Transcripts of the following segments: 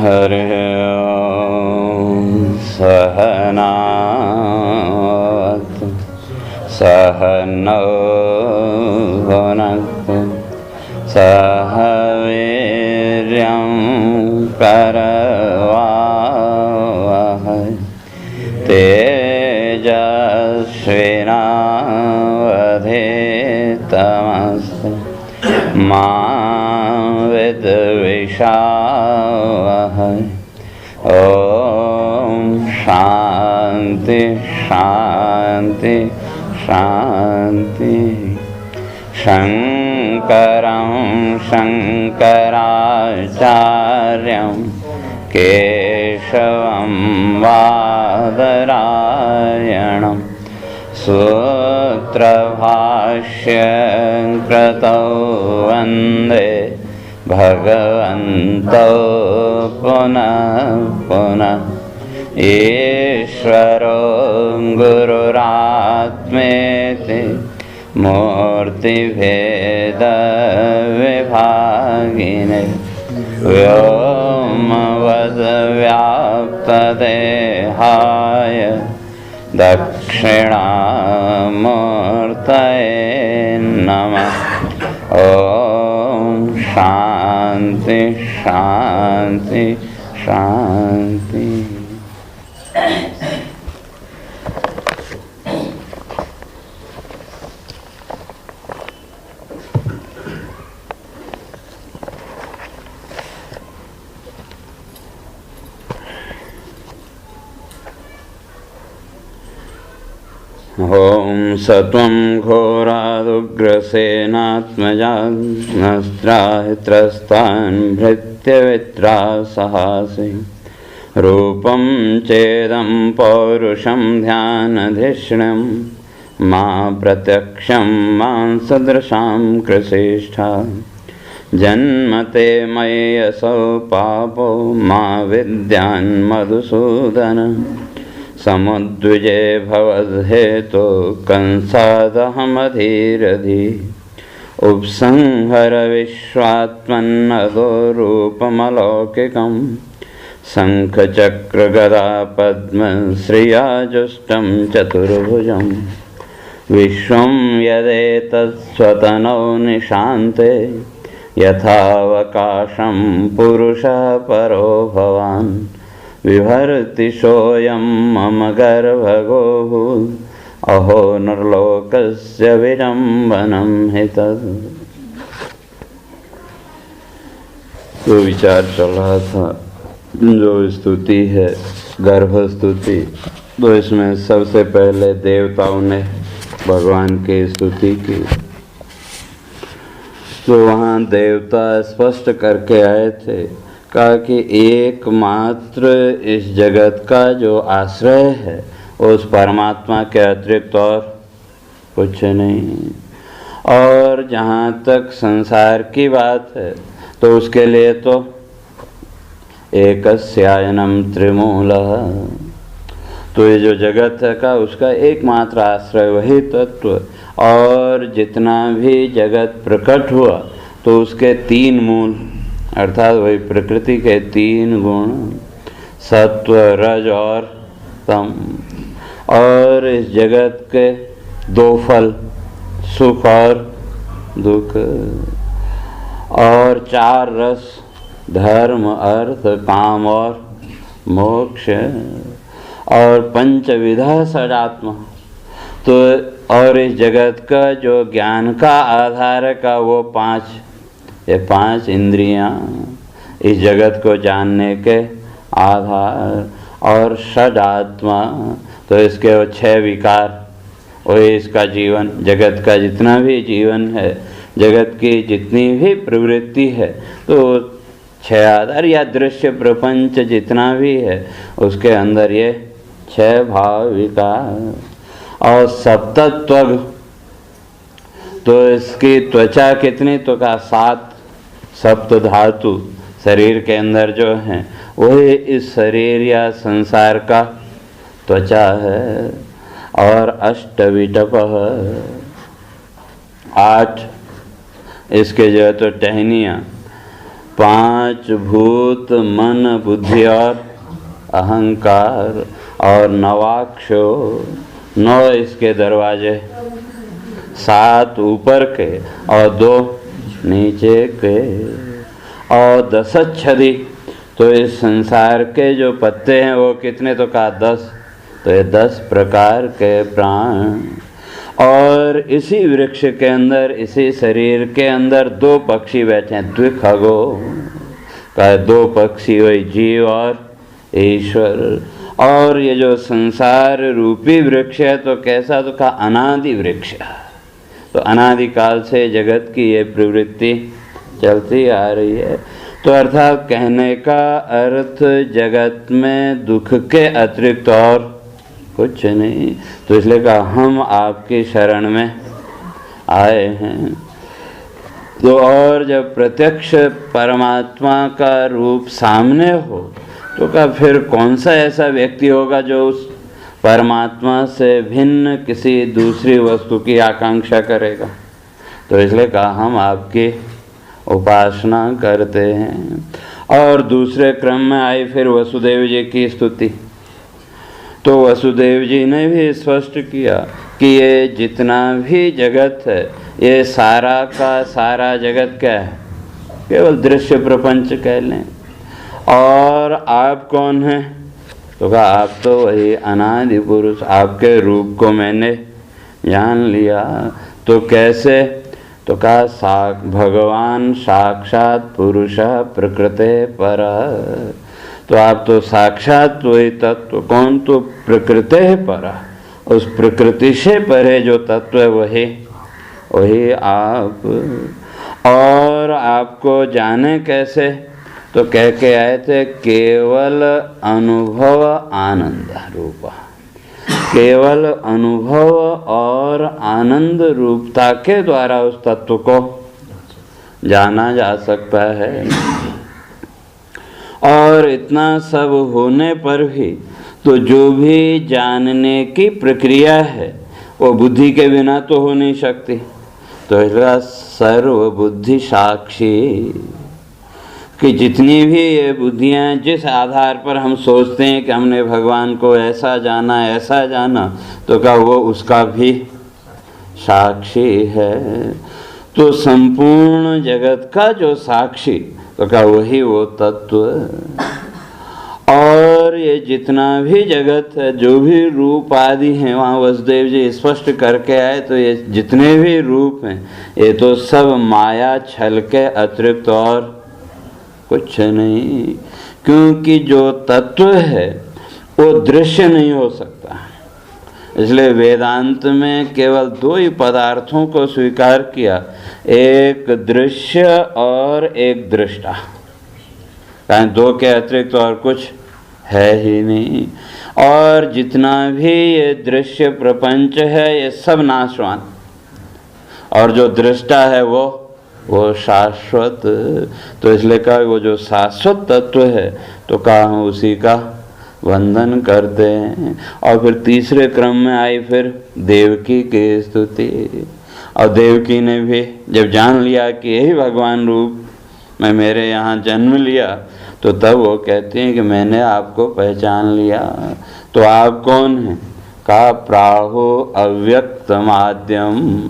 हरि ओम। सहनावतु सहनौ भुनक्तु सह वीर्यं करवावहै तेजस्विनावधीतमस्तु मा विद्विषावहै। ओम शांति शांति शांति। शंकरं शंकराचार्यं केशवं बादरायणं सूत्रभाष्यं कृतौ वन्दे भगवन्तौ पुनः पुनः। ईश्वरो गुरुरात्मेति मूर्तिभेदविभागिने व्योमवद्व्याप्तदेहाय दक्षिणामूर्तये नमः। ओम शांति शांति शांति। ओम सत्वं घोरादुग्रसेनात्मजास्त्राहित्रस्तान् भृत्यवित्रासहासि रूपं चेदं पौरुषं ध्यानधिष्ण्यं मा प्रत्यक्षं मां सदृशां कृषिष्ठा जन्मते मयि असौ पापो मा विद्यान्मधुसूदन समुद्विजे भवद्हेतो कंसादहमधीरधि उपसंहर विश्वात्मन्नदो रूपमलौकिकं शंखचक्रगदा पद्म श्रियाजुष्टं चतुर्भुजं विश्वं यदेतत्स्वतनौ निशान्ते यथावकाशं पुरुषः परो भवान् विभर्ति सोऽयं मम गर्भगोः अहो नरलोकस्य विडम्बनं हि तत्। तो विचार चल रहा था जो स्तुति है गर्भ स्तुति, तो इसमें सबसे पहले देवताओं ने भगवान की स्तुति की। तो वहाँ देवता स्पष्ट करके आए थे, कहा कि एकमात्र इस जगत का जो आश्रय है उस परमात्मा के अतिरिक्त और कुछ नहीं। और जहाँ तक संसार की बात है तो उसके लिए तो एकस्यायनम त्रिमूलः, तो ये जो जगत है का उसका एकमात्र आश्रय वही तत्व। और जितना भी जगत प्रकट हुआ तो उसके तीन मूल अर्थात वही प्रकृति के तीन गुण सत्व रज और तम, और इस जगत के दो फल सुख और दुख, और चार रस धर्म अर्थ काम और मोक्ष, और पंचविधा सदात्मा। तो और इस जगत का जो ज्ञान का आधार का वो ये पांच इंद्रियां इस जगत को जानने के आधार, और षडात्मा तो इसके वो छह विकार, वही इसका जीवन, जगत का जितना भी जीवन है, जगत की जितनी भी प्रवृत्ति है तो छह आधार या दृश्य प्रपंच जितना भी है उसके अंदर ये छह भाव विकार। और सप्तत्व तो इसकी त्वचा कितनी, तो का 7 सप्त धातु शरीर के अंदर जो है वही इस शरीर या संसार का त्वचा है। और अष्टविटपः 8 इसके जो है तो टहनियाँ, 5 भूत मन बुद्धि और अहंकार, और नवाक्षो 9 इसके दरवाजे, 7 ऊपर के और 2 नीचे के, और 10 छदी। तो इस संसार के जो पत्ते हैं वो कितने, तो कहा 10। तो ये 10 प्रकार के प्राण। और इसी वृक्ष के अंदर, इसी शरीर के अंदर 2 पक्षी बैठे हैं, द्विखगो का 2 पक्षी, वही जीव और ईश्वर। और ये जो संसार रूपी वृक्ष है तो कैसा, तो कहा अनादि वृक्ष। तो अनादिकाल से जगत की ये प्रवृत्ति चलती आ रही है। तो अर्थात कहने का अर्थ, जगत में दुख के अतिरिक्त और कुछ नहीं। तो इसलिए कहा हम आपकी शरण में आए हैं। तो और जब प्रत्यक्ष परमात्मा का रूप सामने हो तो कहा फिर कौन सा ऐसा व्यक्ति होगा जो उस परमात्मा से भिन्न किसी दूसरी वस्तु की आकांक्षा करेगा। तो इसलिए कहा हम आपकी उपासना करते हैं। और दूसरे क्रम में आई फिर वसुदेव जी की स्तुति। तो वसुदेव जी ने भी स्पष्ट किया कि ये जितना भी जगत है, ये सारा का सारा जगत क्या है, केवल दृश्य प्रपंच कह लें। और आप कौन हैं, तो कहा आप तो वही अनादि पुरुष, आपके रूप को मैंने जान लिया। तो कैसे, तो कहा भगवान साक्षात पुरुष प्रकृते पर। तो आप तो साक्षात वही तत्व, कौन, तो प्रकृते पर, उस प्रकृति से परे जो तत्व है वही आप। और आपको जाने कैसे, तो कह के आए थे केवल अनुभव आनंद रूपा। केवल अनुभव और आनंद रूपता के द्वारा उस तत्व को जाना जा सकता है। और इतना सब होने पर भी तो जो भी जानने की प्रक्रिया है वो बुद्धि के बिना तो हो नहीं सकती। तो इसका सर्वबुद्धि साक्षी कि जितनी भी ये बुद्धियाँ जिस आधार पर हम सोचते हैं कि हमने भगवान को ऐसा जाना, तो क्या वो उसका भी साक्षी है। तो संपूर्ण जगत का जो साक्षी, तो क्या वही वो तत्व। और ये जितना भी जगत है, जो भी रूप आदि हैं, वहाँ वसुदेव जी स्पष्ट करके आए। तो ये जितने भी रूप हैं ये तो सब माया छल के अतिरिक्त और कुछ नहीं। क्योंकि जो तत्व है वो दृश्य नहीं हो सकता। इसलिए वेदांत में केवल 2 ही पदार्थों को स्वीकार किया, एक दृश्य और एक दृष्टा। कारण 2 के अतिरिक्त और कुछ है ही नहीं। और जितना भी ये दृश्य प्रपंच है ये सब नाशवान, और जो दृष्टा है वो शाश्वत। तो इसलिए कहा वो जो शाश्वत तत्व है, तो कहा हम उसी का वंदन करते हैं। और फिर तीसरे क्रम में आई फिर देवकी की स्तुति। और देवकी ने भी जब जान लिया कि यही भगवान रूप में मेरे यहाँ जन्म लिया, तो तब वो कहते हैं कि मैंने आपको पहचान लिया। तो आप कौन हैं, कहा प्राहो अव्यक्त माध्यम।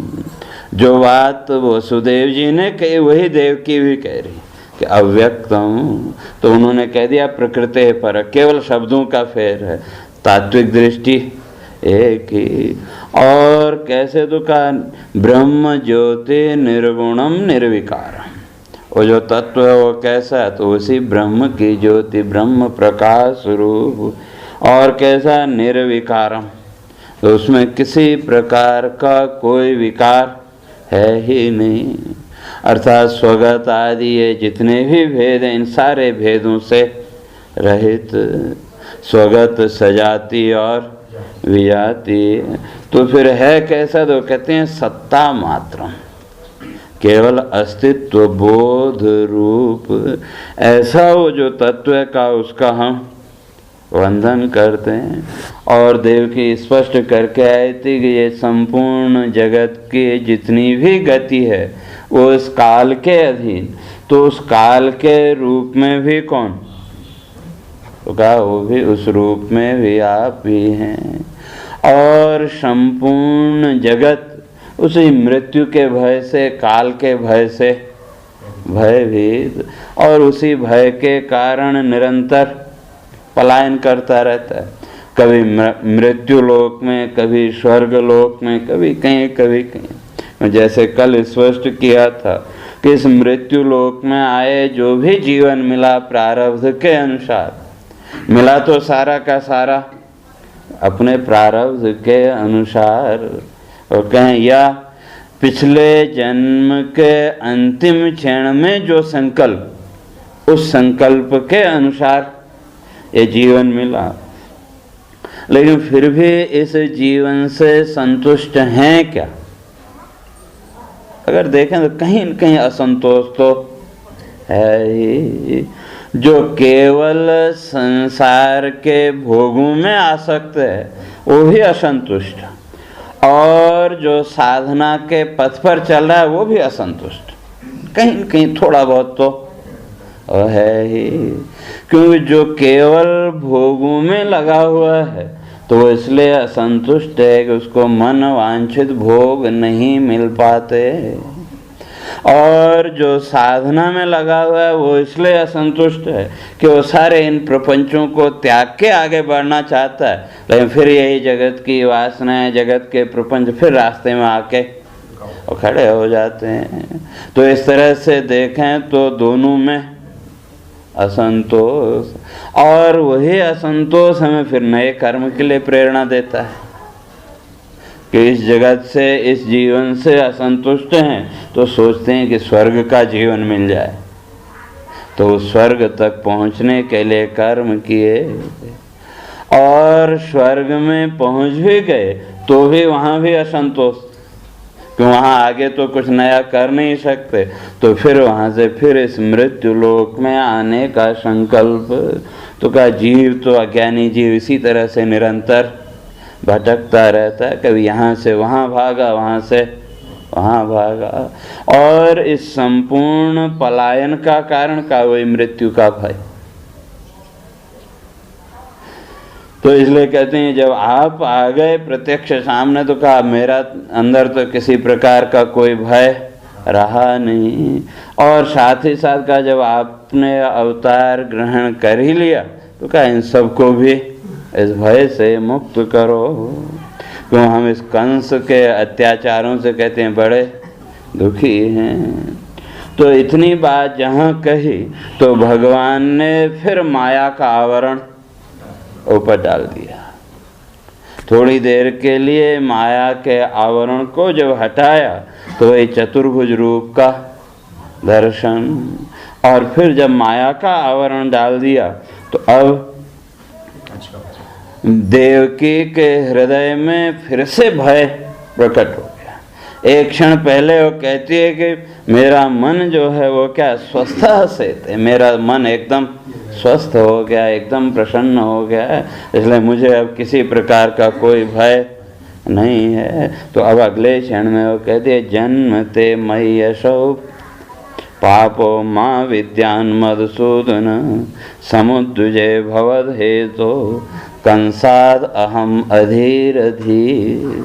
जो बात वसुदेव जी ने कही वही देवकी भी कह रही कि अव्यक्तम। तो उन्होंने कह दिया प्रकृति पर, केवल शब्दों का फेर है, तात्विक दृष्टि एक ही। और कैसे, तो कहा ब्रह्म ज्योति निर्गुणम निर्विकारम। वो जो तत्व है वो कैसा है, तो उसी ब्रह्म की ज्योति, ब्रह्म प्रकाश रूप। और कैसा, निर्विकारम, तो उसमें किसी प्रकार का कोई विकार है ही नहीं। अर्थात स्वगत आदि ये जितने भी भेद हैं, इन सारे भेदों से रहित, स्वगत सजाति और विजाति। तो फिर है कैसा, तो कहते हैं सत्ता मात्र, केवल अस्तित्व बोध रूप। ऐसा वो जो तत्व का उसका हम वंदन करते हैं। और देव की स्पष्ट करके आई थी कि ये संपूर्ण जगत की जितनी भी गति है वो इस काल के अधीन, तो उस काल के रूप में भी कौन? तो कहा वो भी उस रूप में भी आप ही हैं। और संपूर्ण जगत उसी मृत्यु के भय से, काल के भय से भयभीत, और उसी भय के कारण निरंतर पलायन करता रहता है। कभी मृत्यु लोक में, कभी स्वर्ग लोक में, कभी कहीं कभी कहीं। जैसे कल स्पष्ट किया था कि इस मृत्यु लोक में आए जो भी जीवन मिला प्रारब्ध के अनुसार मिला, तो सारा का सारा अपने प्रारब्ध के अनुसार। और कहें या पिछले जन्म के अंतिम क्षण में जो संकल्प, उस संकल्प के अनुसार ये जीवन मिला, लेकिन फिर भी इस जीवन से संतुष्ट हैं क्या? अगर देखें तो कहीं न कहीं असंतोष तो है ही। जो केवल संसार के भोगों में आसक्त है वो भी असंतुष्ट, और जो साधना के पथ पर चल रहा है वो भी असंतुष्ट। कहीं न कहीं थोड़ा बहुत तो है ही, क्योंकि जो केवल भोगों में लगा हुआ है तो वो इसलिए असंतुष्ट है कि उसको मन वांछित भोग नहीं मिल पाते, और जो साधना में लगा हुआ है वो इसलिए असंतुष्ट है कि वो सारे इन प्रपंचों को त्याग के आगे बढ़ना चाहता है, लेकिन फिर यही जगत की वासनाएं, जगत के प्रपंच फिर रास्ते में आके और खड़े हो जाते हैं। तो इस तरह से देखें तो दोनों में असंतोष, और वही असंतोष हमें फिर नए कर्म के लिए प्रेरणा देता है कि इस जगत से, इस जीवन से असंतुष्ट हैं तो सोचते हैं कि स्वर्ग का जीवन मिल जाए, तो स्वर्ग तक पहुंचने के लिए कर्म किए, और स्वर्ग में पहुंच भी गए तो भी वहां भी असंतोष, कि वहाँ आगे तो कुछ नया कर नहीं सकते, तो फिर वहाँ से फिर इस मृत्यु लोक में आने का संकल्प। तो का जीव तो अज्ञानी जीव इसी तरह से निरंतर भटकता रहता है, कभी यहाँ से वहाँ भागा, वहाँ से वहाँ भागा, और इस संपूर्ण पलायन का कारण का वही मृत्यु का भय। तो इसलिए कहते हैं जब आप आ गए प्रत्यक्ष सामने तो कहा मेरा अंदर तो किसी प्रकार का कोई भय रहा नहीं, और साथ ही साथ कहा जब आपने अवतार ग्रहण कर ही लिया तो कहा इन सबको भी इस भय से मुक्त करो। क्यों हम इस कंस के अत्याचारों से कहते हैं बड़े दुखी हैं। तो इतनी बात जहाँ कही तो भगवान ने फिर माया का आवरण ऊपर डाल दिया। थोड़ी देर के लिए माया के आवरण को जब हटाया तो वही चतुर्भुज रूप का दर्शन, और फिर जब माया का आवरण डाल दिया तो अब देवकी के हृदय में फिर से भय प्रकट हो गया। एक क्षण पहले वो कहती है कि मेरा मन जो है वो क्या स्वस्थ से थे, मेरा मन एकदम स्वस्थ हो गया, एकदम प्रसन्न हो गया, इसलिए मुझे अब किसी प्रकार का कोई भय नहीं है। तो अब अगले क्षण में वो कहते हैं जन्म ते मयि यशो पापो मां विद्यान मधुसूदन समुद्विजय भवद हेतो कंसाद अहम अधीर धीर।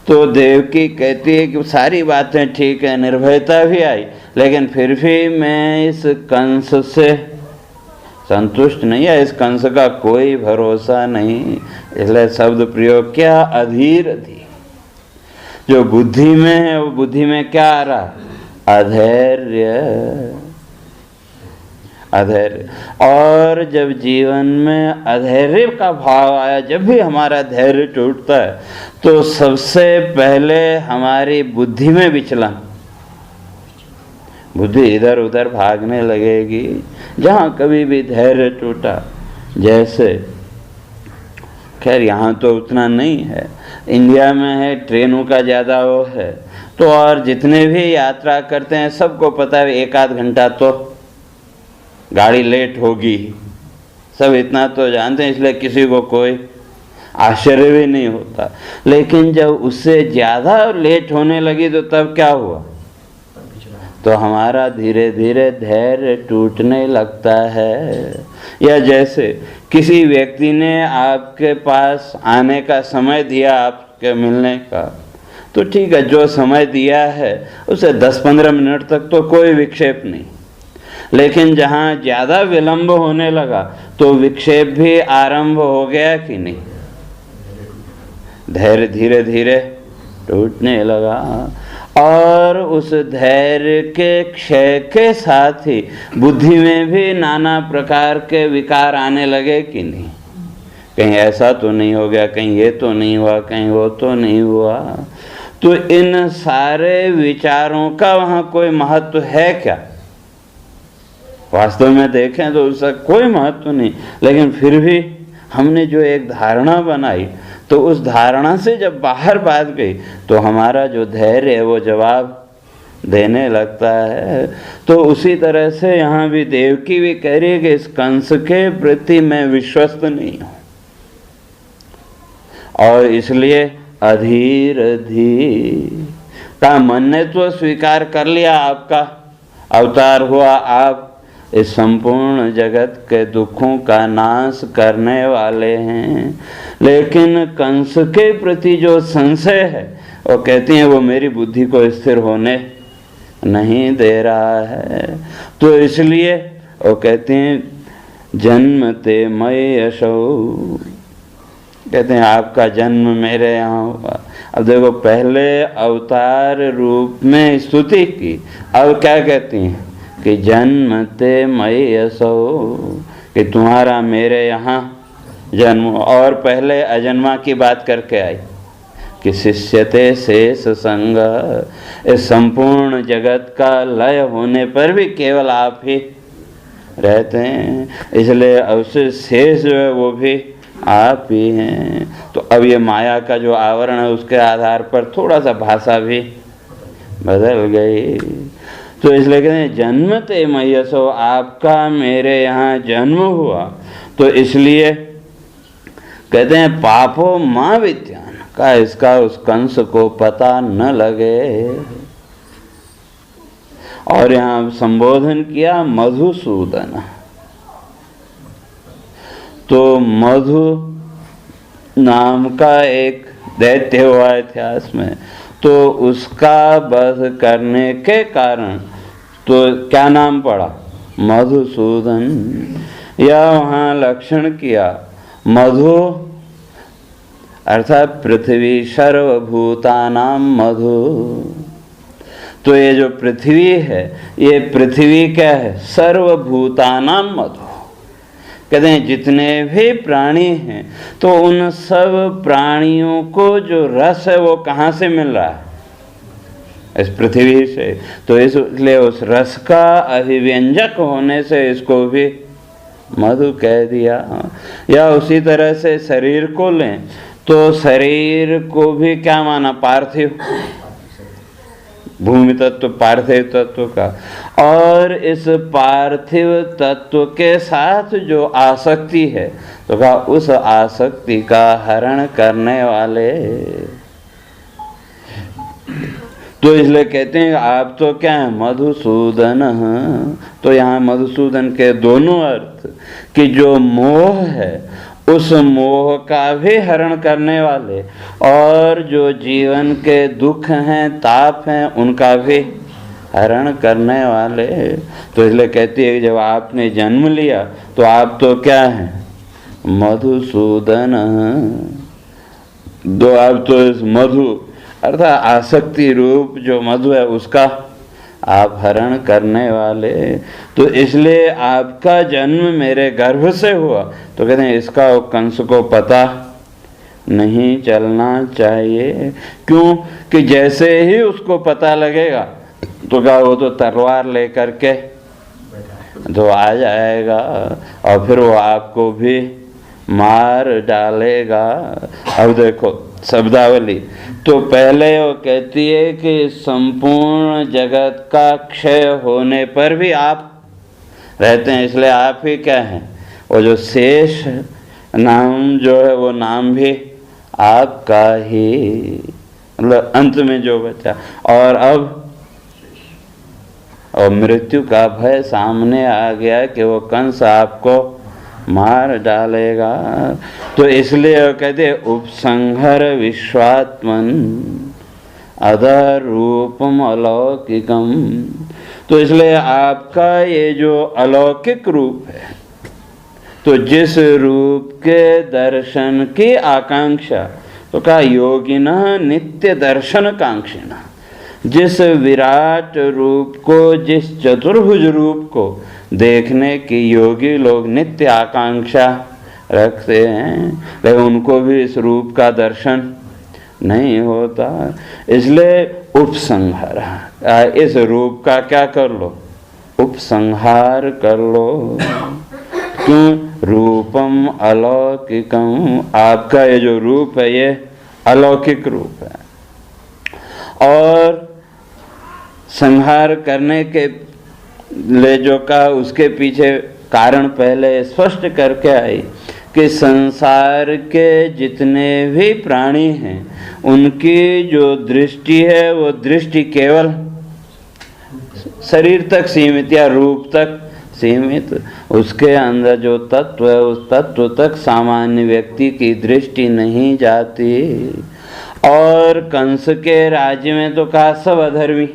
तो देवकी कहती है कि सारी बातें ठीक है, निर्भयता भी आई, लेकिन फिर भी मैं इस कंस से संतुष्ट नहीं है, इस कंस का कोई भरोसा नहीं। इसलिए शब्द प्रयोग क्या, अधीर धीर। जो बुद्धि में है वो बुद्धि में क्या आ रहा, अधैर्य, अधैर्य। और जब जीवन में अधैर्य का भाव आया, जब भी हमारा धैर्य टूटता है तो सबसे पहले हमारी बुद्धि में विचलन, बुद्धि इधर उधर भागने लगेगी। जहाँ कभी भी धैर्य टूटा, जैसे खैर यहाँ तो उतना नहीं है, इंडिया में है, ट्रेनों का ज़्यादा वो है, तो और जितने भी यात्रा करते हैं सबको पता है एक आध घंटा तो गाड़ी लेट होगी, सब इतना तो जानते हैं, इसलिए किसी को कोई आश्चर्य भी नहीं होता। लेकिन जब उससे ज़्यादा लेट होने लगी तो तब क्या हुआ, तो हमारा धीरे धीरे धैर्य टूटने लगता है। या जैसे किसी व्यक्ति ने आपके पास आने का समय दिया, आपके मिलने का, तो ठीक है, जो समय दिया है उसे 10-15 मिनट तक तो कोई विक्षेप नहीं, लेकिन जहाँ ज़्यादा विलंब होने लगा तो विक्षेप भी आरंभ हो गया कि नहीं, धैर्य धीरे धीरे टूटने लगा। और उस धैर्य के क्षय के साथ ही बुद्धि में भी नाना प्रकार के विकार आने लगे कि नहीं, कहीं ऐसा तो नहीं हो गया, कहीं ये तो नहीं हुआ, कहीं वो तो नहीं हुआ। तो इन सारे विचारों का वहाँ कोई महत्व है क्या? वास्तव में देखें तो उसका कोई महत्व नहीं, लेकिन फिर भी हमने जो एक धारणा बनाई, तो उस धारणा से जब बाहर बात गई तो हमारा जो धैर्य है वो जवाब देने लगता है। तो उसी तरह से यहाँ भी देवकी भी कह रही है कि इस कंस के प्रति मैं विश्वस्त नहीं हूँ, और इसलिए अधीर धीर का मन ने तो स्वीकार कर लिया, आपका अवतार हुआ, आप इस संपूर्ण जगत के दुखों का नाश करने वाले हैं, लेकिन कंस के प्रति जो संशय है वो कहती हैं वो मेरी बुद्धि को स्थिर होने नहीं दे रहा है। तो इसलिए वो कहते हैं जन्मते मयि यशौ, कहते हैं आपका जन्म मेरे यहाँ हुआ। अब देखो, पहले अवतार रूप में स्तुति की, अब क्या कहती हैं कि जन्मते मयि यशौ, कि तुम्हारा मेरे यहाँ जन्म। और पहले अजन्मा की बात करके आई कि शिष्यते शेष संग, इस संपूर्ण जगत का लय होने पर भी केवल आप ही रहते हैं, इसलिए अवशेष शेष जो है वो भी आप ही हैं। तो अब ये माया का जो आवरण है उसके आधार पर थोड़ा सा भाषा भी बदल गई। तो इसलिए कहते हैं जन्मते मयि यशौ, आपका मेरे यहाँ जन्म हुआ, तो इसलिए कहते हैं पापो माँ विद्यान, का इसका उस कंस को पता न लगे। और यहाँ संबोधन किया मधुसूदन, तो मधु नाम का एक दैत्य हुआ इतिहास में, तो उसका वध करने के कारण तो क्या नाम पड़ा? मधुसूदन। या वहाँ लक्षण किया मधु अर्थात पृथ्वी सर्वभूतानां मधु। तो ये जो पृथ्वी है, ये पृथ्वी क्या है? सर्वभूतानां मधु। कहते हैं जितने भी प्राणी हैं तो उन सब प्राणियों को जो रस है वो कहाँ से मिल रहा है? इस पृथ्वी से। तो इसलिए उस रस का अभिव्यंजक होने से इसको भी मधु कह दिया। या उसी तरह से शरीर को लें तो शरीर को भी क्या माना? पार्थिव, भूमि तत्व पार्थिव तत्व का। और इस पार्थिव तत्व के साथ जो आसक्ति है तो कहा उस आसक्ति का हरण करने वाले। तो इसलिए कहते हैं आप तो क्या है? मधुसूदन। तो यहाँ मधुसूदन के दोनों अर्थ, कि जो मोह है उस मोह का भी हरण करने वाले, और जो जीवन के दुख हैं, ताप हैं, उनका भी हरण करने वाले। तो इसलिए कहती है कि जब आपने जन्म लिया तो आप तो क्या है? मधुसूदन। दो आप तो इस मधु अर्थात आसक्ति रूप जो मधु है उसका आप हरण करने वाले। तो इसलिए आपका जन्म मेरे गर्भ से हुआ। तो कहते हैं इसका कंस को पता नहीं चलना चाहिए। क्यों? कि जैसे ही उसको पता लगेगा तो क्या वो तो तलवार लेकर के तो आ जाएगा और फिर वो आपको भी मार डालेगा। अब देखो शब्दावली, तो पहले वो कहती है कि संपूर्ण जगत का क्षय होने पर भी आप रहते हैं, इसलिए आप ही क्या हैं? वो जो शेष नाम जो है वो नाम भी आपका ही, मतलब अंत में जो बचा। और अब और मृत्यु का भय सामने आ गया कि वो कंस आपको मार डालेगा। तो इसलिए वो कहते उपसंहर विश्वात्मन अधर रूपम अलौकिकम। तो इसलिए आपका ये जो अलौकिक रूप है, तो जिस रूप के दर्शन की आकांक्षा, तो कहा योगिनः नित्य दर्शन कांक्षिणः, जिस विराट रूप को, जिस चतुर्भुज रूप को देखने की योगी लोग नित्य आकांक्षा रखते हैं, लेकिन उनको भी इस रूप का दर्शन नहीं होता। इसलिए उपसंहार, इस रूप का क्या कर लो, उपसंहार कर लो। क्यों? रूपम अलौकिकम, आपका ये जो रूप है ये अलौकिक रूप है। और संहार करने के ले जो कहा उसके पीछे कारण पहले स्पष्ट करके आई कि संसार के जितने भी प्राणी हैं उनकी जो दृष्टि है वो दृष्टि केवल शरीर तक सीमित या रूप तक सीमित, उसके अंदर जो तत्व है उस तत्व तक सामान्य व्यक्ति की दृष्टि नहीं जाती। और कंस के राज्य में तो कहा सब अधर्मी,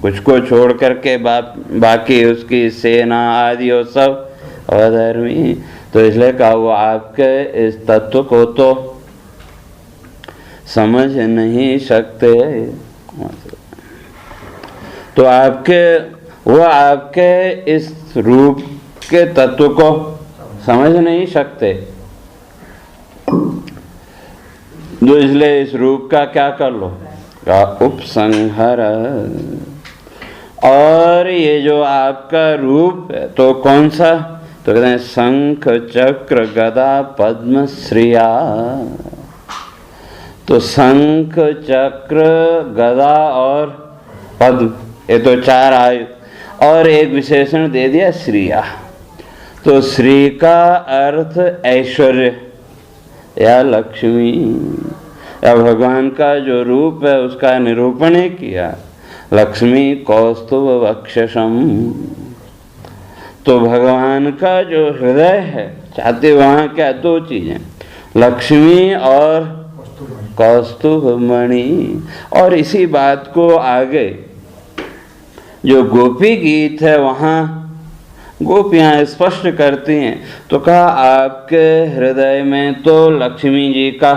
कुछ को छोड़ करके बाकी उसकी सेना आदि और सब अधर्मी। तो इसलिए कहा वो आपके इस तत्व को तो समझ नहीं सकते। तो वो आपके इस रूप के तत्व को समझ नहीं सकते। तो इसलिए इस रूप का क्या कर लो, का उपसंहार। और ये जो आपका रूप है तो कौन सा, तो कहते हैं शंख चक्र गदा पद्म श्रिया। तो शंख चक्र गदा और पद्म, ये तो चार आयु, और एक विशेषण दे दिया श्रिया। तो श्री का अर्थ ऐश्वर्य या लक्ष्मी, या भगवान का जो रूप है उसका निरूपण ही किया, लक्ष्मी कौस्तुभ वक्षसम। तो भगवान का जो हृदय है, चाहते वहाँ क्या दो चीजें, लक्ष्मी और कौस्तुभ मणि। और इसी बात को आगे जो गोपी गीत है वहाँ गोपियाँ स्पष्ट करती हैं। तो कहा आपके हृदय में तो लक्ष्मी जी का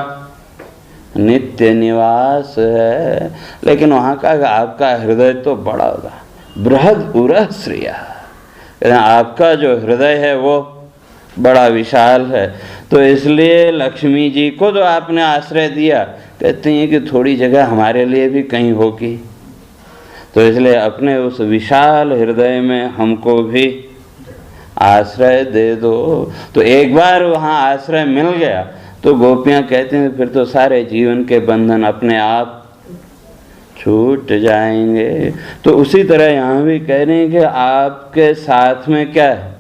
नित्य निवास है, लेकिन वहाँ का आपका हृदय तो बड़ा होगा, बृहद उरह श्रिया, आपका जो हृदय है वो बड़ा विशाल है। तो इसलिए लक्ष्मी जी को तो आपने आश्रय दिया, कहते हैं कि थोड़ी जगह हमारे लिए भी कहीं होगी, तो इसलिए अपने उस विशाल हृदय में हमको भी आश्रय दे दो। तो एक बार वहाँ आश्रय मिल गया तो गोपियाँ कहते हैं फिर तो सारे जीवन के बंधन अपने आप छूट जाएंगे। तो उसी तरह यहाँ भी कह रहे हैं कि आपके साथ में क्या है,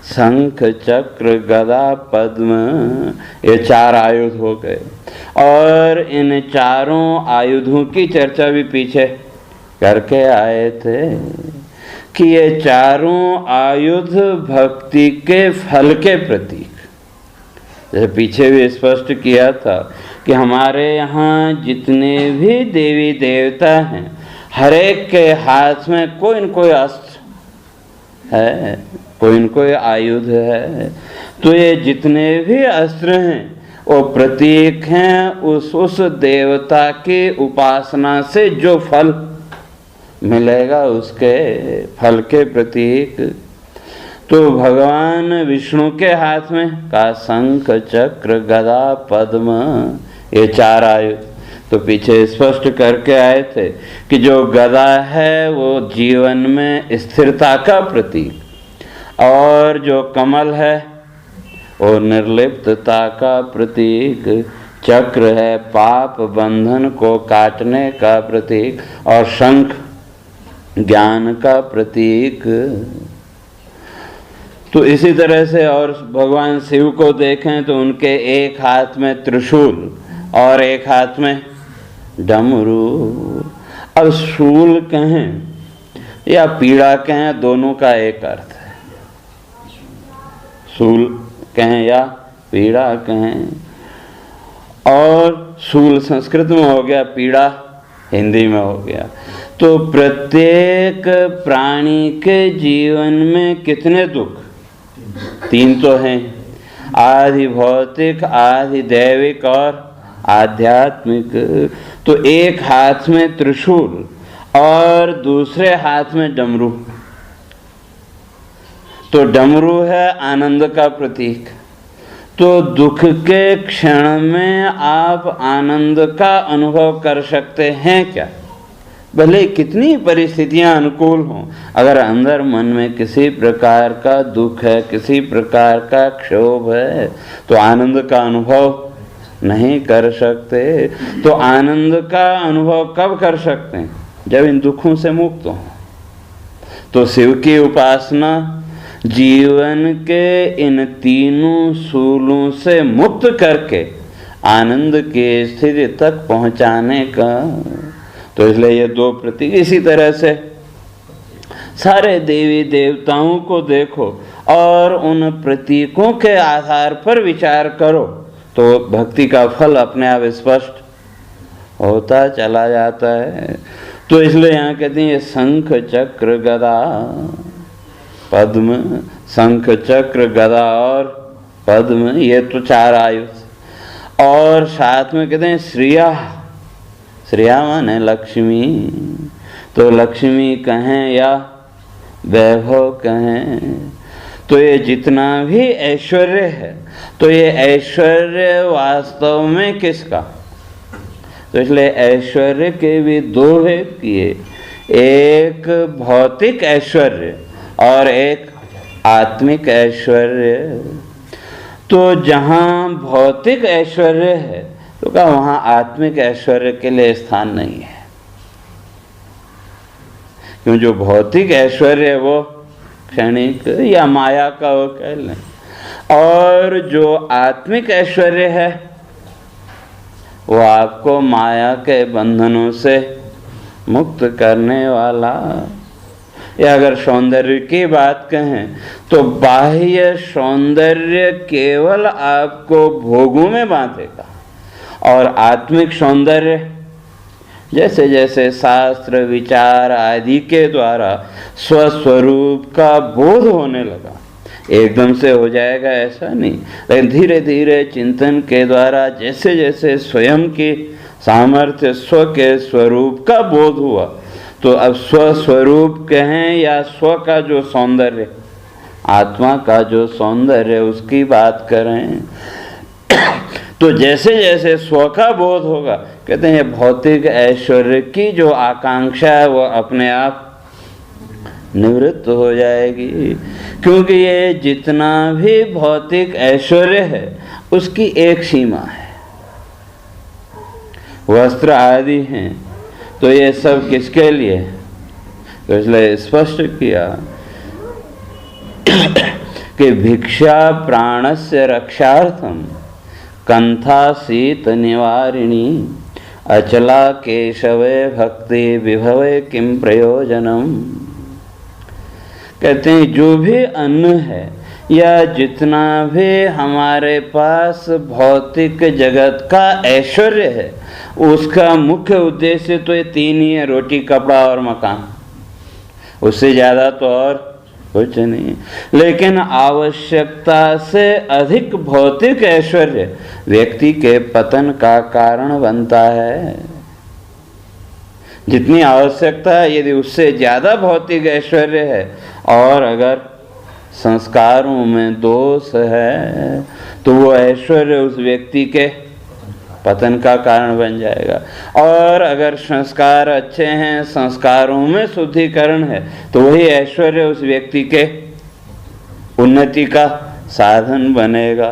शंख चक्र गदा पद्म, ये चार आयुध हो गए। और इन चारों आयुधों की चर्चा भी पीछे करके आए थे कि ये चारों आयुध भक्ति के फल के प्रतीक, जैसे पीछे भी स्पष्ट किया था कि हमारे यहाँ जितने भी देवी देवता हैं हर एक के हाथ में कोई न कोई अस्त्र है, कोई न कोई आयुध है। तो ये जितने भी अस्त्र हैं वो प्रतीक हैं उस देवता की उपासना से जो फल मिलेगा उसके फल के प्रतीक। तो भगवान विष्णु के हाथ में का शंख चक्र गदा पद्म, ये चार आयुध तो पीछे स्पष्ट करके आए थे कि जो गदा है वो जीवन में स्थिरता का प्रतीक, और जो कमल है वो निर्लिप्तता का प्रतीक, चक्र है पाप बंधन को काटने का प्रतीक, और शंख ज्ञान का प्रतीक। तो इसी तरह से और भगवान शिव को देखें तो उनके एक हाथ में त्रिशूल और एक हाथ में डमरू। अब शूल कहें या पीड़ा कहें, दोनों का एक अर्थ है। शूल कहें या पीड़ा कहें, और शूल संस्कृत में हो गया, पीड़ा हिंदी में हो गया। तो प्रत्येक प्राणी के जीवन में कितने दुख? 3 तो हैं, आधि भौतिक, आधि दैविक और आध्यात्मिक। तो एक हाथ में त्रिशूल और दूसरे हाथ में डमरू। तो डमरू है आनंद का प्रतीक। तो दुख के क्षण में आप आनंद का अनुभव कर सकते हैं क्या? भले कितनी परिस्थितियां अनुकूल हों, अगर अंदर मन में किसी प्रकार का दुख है, किसी प्रकार का क्षोभ है, तो आनंद का अनुभव नहीं कर सकते। तो आनंद का अनुभव कब कर सकते हैं? जब इन दुखों से मुक्त हो। तो शिव की उपासना जीवन के इन तीनों सूलों से मुक्त करके आनंद की स्थिति तक पहुंचाने का। तो इसलिए ये 2 प्रतीक। इसी तरह से सारे देवी देवताओं को देखो और उन प्रतीकों के आधार पर विचार करो, तो भक्ति का फल अपने आप स्पष्ट होता चला जाता है। तो इसलिए यहाँ कहते हैं ये शंख चक्र गदा पद्म, शंख चक्र गदा और पद्म, ये तो 4 आयुध। और साथ में कहते हैं श्रिया, श्रिया माने लक्ष्मी। तो लक्ष्मी कहें या वैभव कहें, तो ये जितना भी ऐश्वर्य है, तो ये ऐश्वर्य वास्तव में किसका? तो इसलिए ऐश्वर्य के भी 2 भेद किए, एक भौतिक ऐश्वर्य और एक आत्मिक ऐश्वर्य। तो जहाँ भौतिक ऐश्वर्य है, तो क्या वहाँ आत्मिक ऐश्वर्य के लिए स्थान नहीं है? क्यों, जो भौतिक ऐश्वर्य है वो क्षणिक या माया का वो कह लें, और जो आत्मिक ऐश्वर्य है वो आपको माया के बंधनों से मुक्त करने वाला। या अगर सौंदर्य की बात कहें, तो बाह्य सौंदर्य केवल आपको भोगों में बांधेगा, और आत्मिक सौंदर्य जैसे जैसे शास्त्र विचार आदि के द्वारा स्वस्वरूप का बोध होने लगा, एकदम से हो जाएगा ऐसा नहीं, लेकिन धीरे धीरे चिंतन के द्वारा जैसे जैसे स्वयं की सामर्थ्य, स्व के स्वरूप का बोध हुआ, तो अब स्वस्वरूप कहें या स्व का जो सौंदर्य, आत्मा का जो सौंदर्य, उसकी बात करें, तो जैसे जैसे स्व का बोध होगा, कहते हैं भौतिक ऐश्वर्य की जो आकांक्षा है वो अपने आप निवृत्त हो जाएगी। क्योंकि ये जितना भी भौतिक ऐश्वर्य है उसकी एक सीमा है, वस्त्र आदि हैं, तो ये सब किसके लिए? तो इसलिए स्पष्ट किया कि भिक्षा प्राणस्य रक्षार्थम कंथा शीत निवारिणी अचला केशवे भक्ति विभवे किम प्रयोजनम। कहते हैं जो भी अन्न है या जितना भी हमारे पास भौतिक जगत का ऐश्वर्य है, उसका मुख्य उद्देश्य तो ये 3 ही है, रोटी कपड़ा और मकान, उससे ज़्यादा तो और कुछ नहीं। लेकिन आवश्यकता से अधिक भौतिक ऐश्वर्य व्यक्ति के पतन का कारण बनता है। जितनी आवश्यकता है, यदि उससे ज़्यादा भौतिक ऐश्वर्य है और अगर संस्कारों में दोष है, तो वो ऐश्वर्य उस व्यक्ति के पतन का कारण बन जाएगा। और अगर संस्कार अच्छे हैं, संस्कारों में शुद्धिकरण है, तो वही ऐश्वर्य उस व्यक्ति के उन्नति का साधन बनेगा।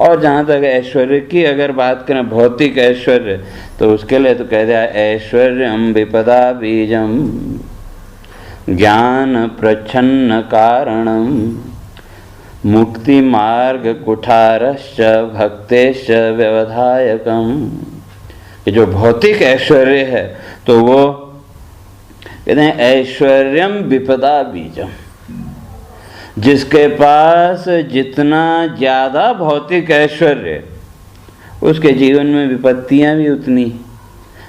और जहाँ तक ऐश्वर्य की अगर बात करें, भौतिक ऐश्वर्य, तो उसके लिए तो कह दिया ऐश्वर्यम विपदा बीजम ज्ञान प्रच्छन्न कारणम मुक्ति मार्ग कुठारश्च भक्तेश्च व्यवधायकम। ये जो भौतिक ऐश्वर्य है, तो वो कहते हैं ऐश्वर्यम विपदा बीजम, जिसके पास जितना ज़्यादा भौतिक ऐश्वर्य उसके जीवन में विपत्तियां भी उतनी।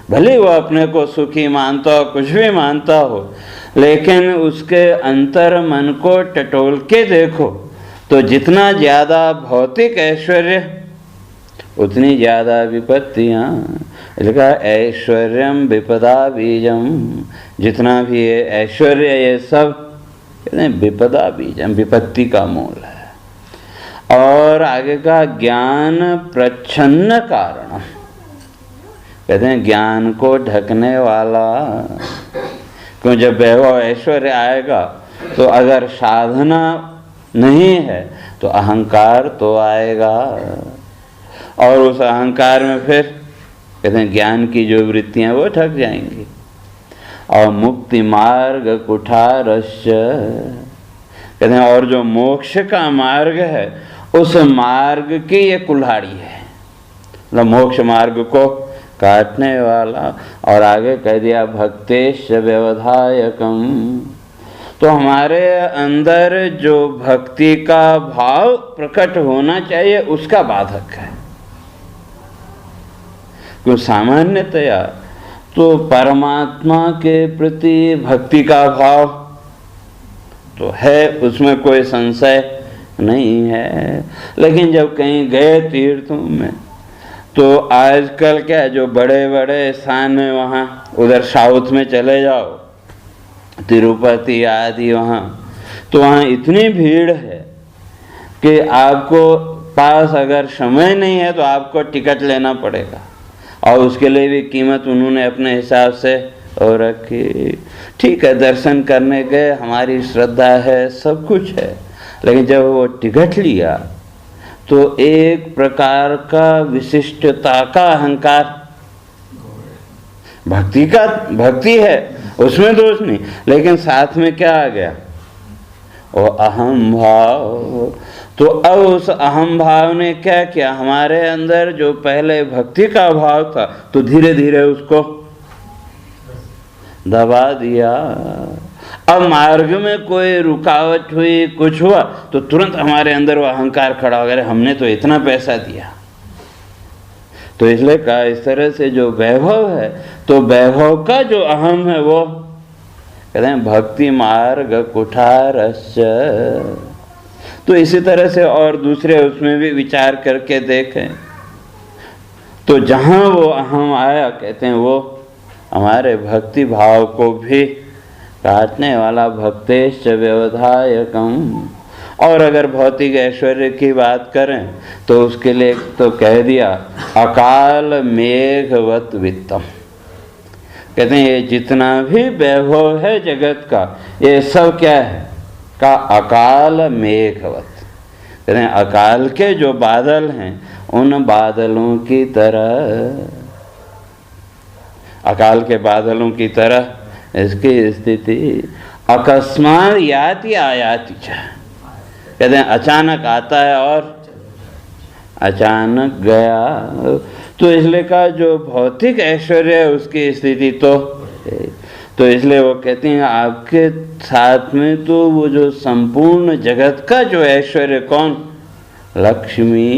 भले वो अपने को सुखी मानता हो, कुछ भी मानता हो, लेकिन उसके अंतर मन को टटोल के देखो तो जितना ज़्यादा भौतिक ऐश्वर्य उतनी ज़्यादा विपत्तियाँ। लिखा ऐश्वर्यम विपदा बीजम, जितना भी ये ऐश्वर्य ये सब कहते हैं विपदा बीजम, विपत्ति का मूल है। और आगे का ज्ञान प्रच्छन्न कारण, कहते हैं ज्ञान को ढकने वाला। क्यों, जब वैभव ऐश्वर्य आएगा तो अगर साधना नहीं है तो अहंकार तो आएगा, और उस अहंकार में फिर कहते हैं ज्ञान की जो वृत्तियां वो ठक जाएंगी। और मुक्ति मार्ग कुठारस्य, कहते हैं और जो मोक्ष का मार्ग है उस मार्ग की ये कुल्हाड़ी है, मतलब मोक्ष मार्ग को काटने वाला। और आगे कह दिया भक्तेश व्यवधायकम, तो हमारे अंदर जो भक्ति का भाव प्रकट होना चाहिए उसका बाधक है। क्यों, सामान्यतया तो परमात्मा के प्रति भक्ति का भाव तो है, उसमें कोई संशय नहीं है। लेकिन जब कहीं गए तीर्थों में तो आजकल क्या, जो बड़े बड़े स्थान है वहाँ, उधर साउथ में चले जाओ, तिरुपति आदि, वहाँ तो वहाँ इतनी भीड़ है कि आपको पास अगर समय नहीं है तो आपको टिकट लेना पड़ेगा, और उसके लिए भी कीमत उन्होंने अपने हिसाब से और रखी। ठीक है, दर्शन करने गए, हमारी श्रद्धा है, सब कुछ है, लेकिन जब वो टिकट लिया तो एक प्रकार का विशिष्टता का अहंकार, भक्ति है उसमें दोष नहीं, लेकिन साथ में क्या आ गया, वो अहम भाव। तो अब उस अहम भाव ने क्या किया, हमारे अंदर जो पहले भक्ति का भाव था तो धीरे धीरे उसको दबा दिया। अब मार्ग में कोई रुकावट हुई, कुछ हुआ तो तुरंत हमारे अंदर वो अहंकार खड़ा हो गया, हमने तो इतना पैसा दिया। तो इसलिए कहा इस तरह से जो वैभव है, तो वैभव का जो अहम है वो कहते हैं भक्ति मार्ग कुठारस्य। तो इसी तरह से और दूसरे उसमें भी विचार करके देखें तो जहाँ वो अहम आया, कहते हैं वो हमारे भक्ति भाव को भी काटने वाला। भक्तेश्च व्यवधायकम। और अगर भौतिक ऐश्वर्य की बात करें तो उसके लिए तो कह दिया अकाल मेघवत वित्तम। कहते हैं ये जितना भी वैभव है जगत का, ये सब क्या है का अकाल मेघवत। कहते हैं अकाल के जो बादल हैं उन बादलों की तरह, अकाल के बादलों की तरह इसकी स्थिति। अकस्मात याति आयाति च, कहते हैं अचानक आता है और अचानक गया। तो इसलिए का जो भौतिक ऐश्वर्य है उसकी स्थिति तो इसलिए वो कहते हैं आपके साथ में तो वो जो संपूर्ण जगत का जो ऐश्वर्य कौन, लक्ष्मी।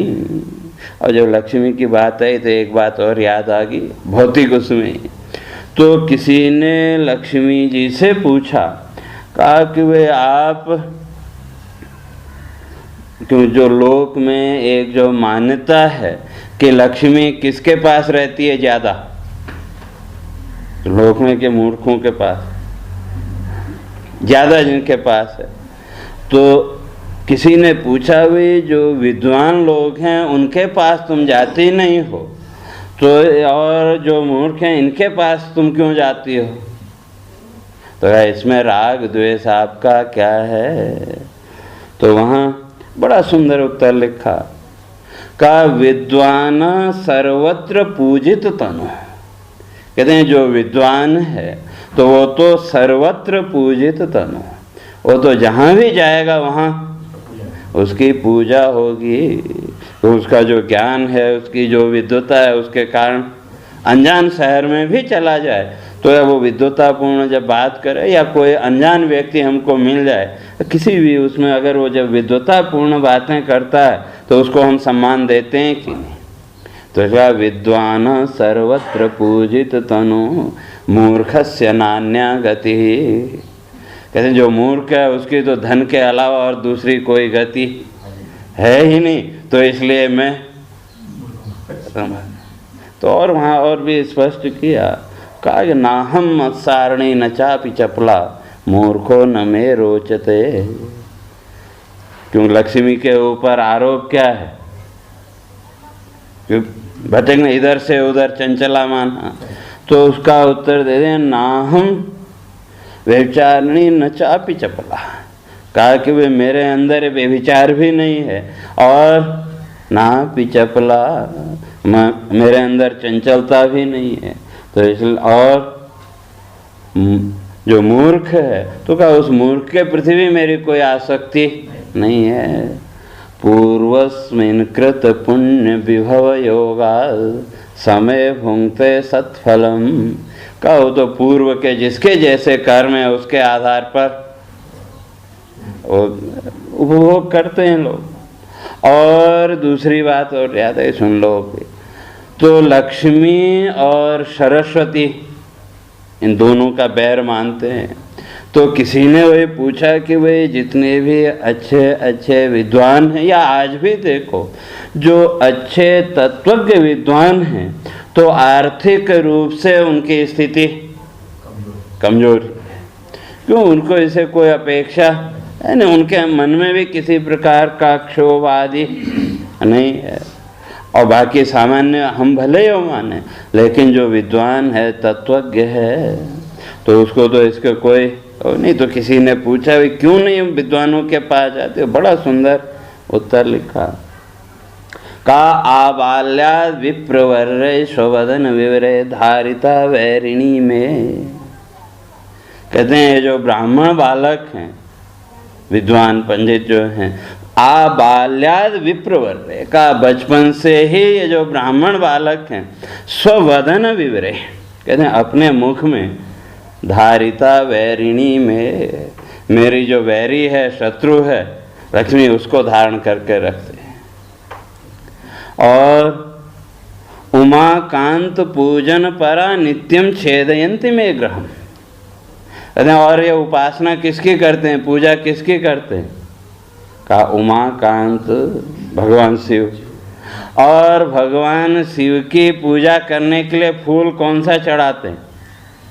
और जब लक्ष्मी की बात आई तो एक बात और याद आ गई भौतिक उसमें। तो किसी ने लक्ष्मी जी से पूछा, कहा कि वे आप क्यों, जो लोक में एक जो मान्यता है कि लक्ष्मी किसके पास रहती है ज्यादा, तो लोक में के मूर्खों के पास ज्यादा, जिनके पास है। तो किसी ने पूछा भी जो विद्वान लोग हैं उनके पास तुम जाती नहीं हो, तो और जो मूर्ख हैं इनके पास तुम क्यों जाती हो। तो इसमें राग द्वेष आपका क्या है। तो वहाँ बड़ा सुंदर उत्तर लिखा का विद्वान सर्वत्र पूजित तनु। कहते हैं जो विद्वान है तो वो तो सर्वत्र पूजित तनु, वो तो जहाँ भी जाएगा वहाँ उसकी पूजा होगी। तो उसका जो ज्ञान है, उसकी जो विद्वता है, उसके कारण अनजान शहर में भी चला जाए तो या वो विद्वतापूर्ण जब बात करे या कोई अनजान व्यक्ति हमको मिल जाए, किसी भी उसमें अगर वो जब विद्वतापूर्ण बातें करता है तो उसको हम सम्मान देते हैं कि नहीं? तो क्या विद्वान सर्वत्र पूजित तनु मूर्खस्य नान्या गति। कहते हैं जो मूर्ख है उसकी तो धन के अलावा और दूसरी कोई गति है ही नहीं, तो इसलिए मैं तो और वहाँ और भी स्पष्ट किया, कहा कि नाहम मत्सारणी न चापि चपला मूर्खो न मे रोचते। क्यों लक्ष्मी के ऊपर आरोप क्या है? क्यों भटकने इधर से उधर चंचला माना, तो उसका उत्तर दे दें नाहम व्यभिचारिणी न चापि चपला। कहा कि वे मेरे अंदर व्यभिचार भी नहीं है और ना पि चपला, मेरे अंदर चंचलता भी नहीं है। तो इसलिए और जो मूर्ख है तो कहा उस मूर्ख के प्रति भी मेरी कोई आसक्ति नहीं है। पूर्वस्मिन् कृत पुण्य विभव योगा समय भुंगते सत्फलम। कहो तो पूर्व के जिसके जैसे कर्म है उसके आधार पर उपभोग करते हैं लोग। और दूसरी बात और याद है, सुन लो, तो लक्ष्मी और सरस्वती इन दोनों का बैर मानते हैं। तो किसी ने वही पूछा कि भाई जितने भी अच्छे अच्छे विद्वान हैं, या आज भी देखो जो अच्छे तत्वज्ञ विद्वान हैं, तो आर्थिक रूप से उनकी स्थिति कमजोर है। क्यों? उनको इसे कोई अपेक्षा है नहीं, उनके मन में भी किसी प्रकार का क्षोभ आदि नहीं है। और बाकी सामान्य हम भले ही माने, लेकिन जो विद्वान है तत्वज्ञ है तो उसको तो इसका कोई नहीं। तो किसी ने पूछा भी क्यों नहीं विद्वानों के पास जाते हो? बड़ा सुंदर उत्तर लिखा, का आबाल्याद विप्रवर्य स्ववदन विवरे धारिता वैरिणी में। कहते हैं ये जो ब्राह्मण बालक हैं, विद्वान पंडित जो हैं, आबाल्याद विप्रवर्य का बचपन से ही ये जो ब्राह्मण बालक हैं स्ववदन विवरे, कहते हैं अपने मुख में धारिता वैरिणी में, मेरी जो वैरी है, शत्रु है लक्ष्मी, उसको धारण करके रखते हैं। और उमाकांत पूजन परा नित्यम छेदयंती में ग्रहम। कहते हैं और ये उपासना किसकी करते हैं, पूजा किसकी करते हैं? का उमाकांत भगवान शिव। और भगवान शिव की पूजा करने के लिए फूल कौन सा चढ़ाते हैं?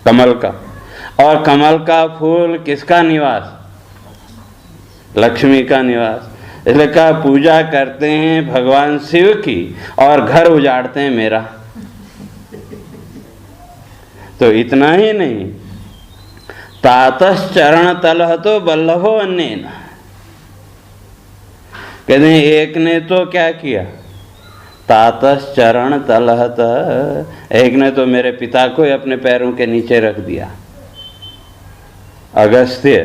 कमल का। और कमल का फूल किसका निवास? लक्ष्मी का निवास। इसलिए कहा पूजा करते हैं भगवान शिव की और घर उजाड़ते हैं मेरा। तो इतना ही नहीं, तातस चरण तलहतो बल्लभो अन्येन। कहते हैं एक ने तो क्या किया, तातस चरण तलहत, एक ने तो मेरे पिता को ही अपने पैरों के नीचे रख दिया, अगस्त्य।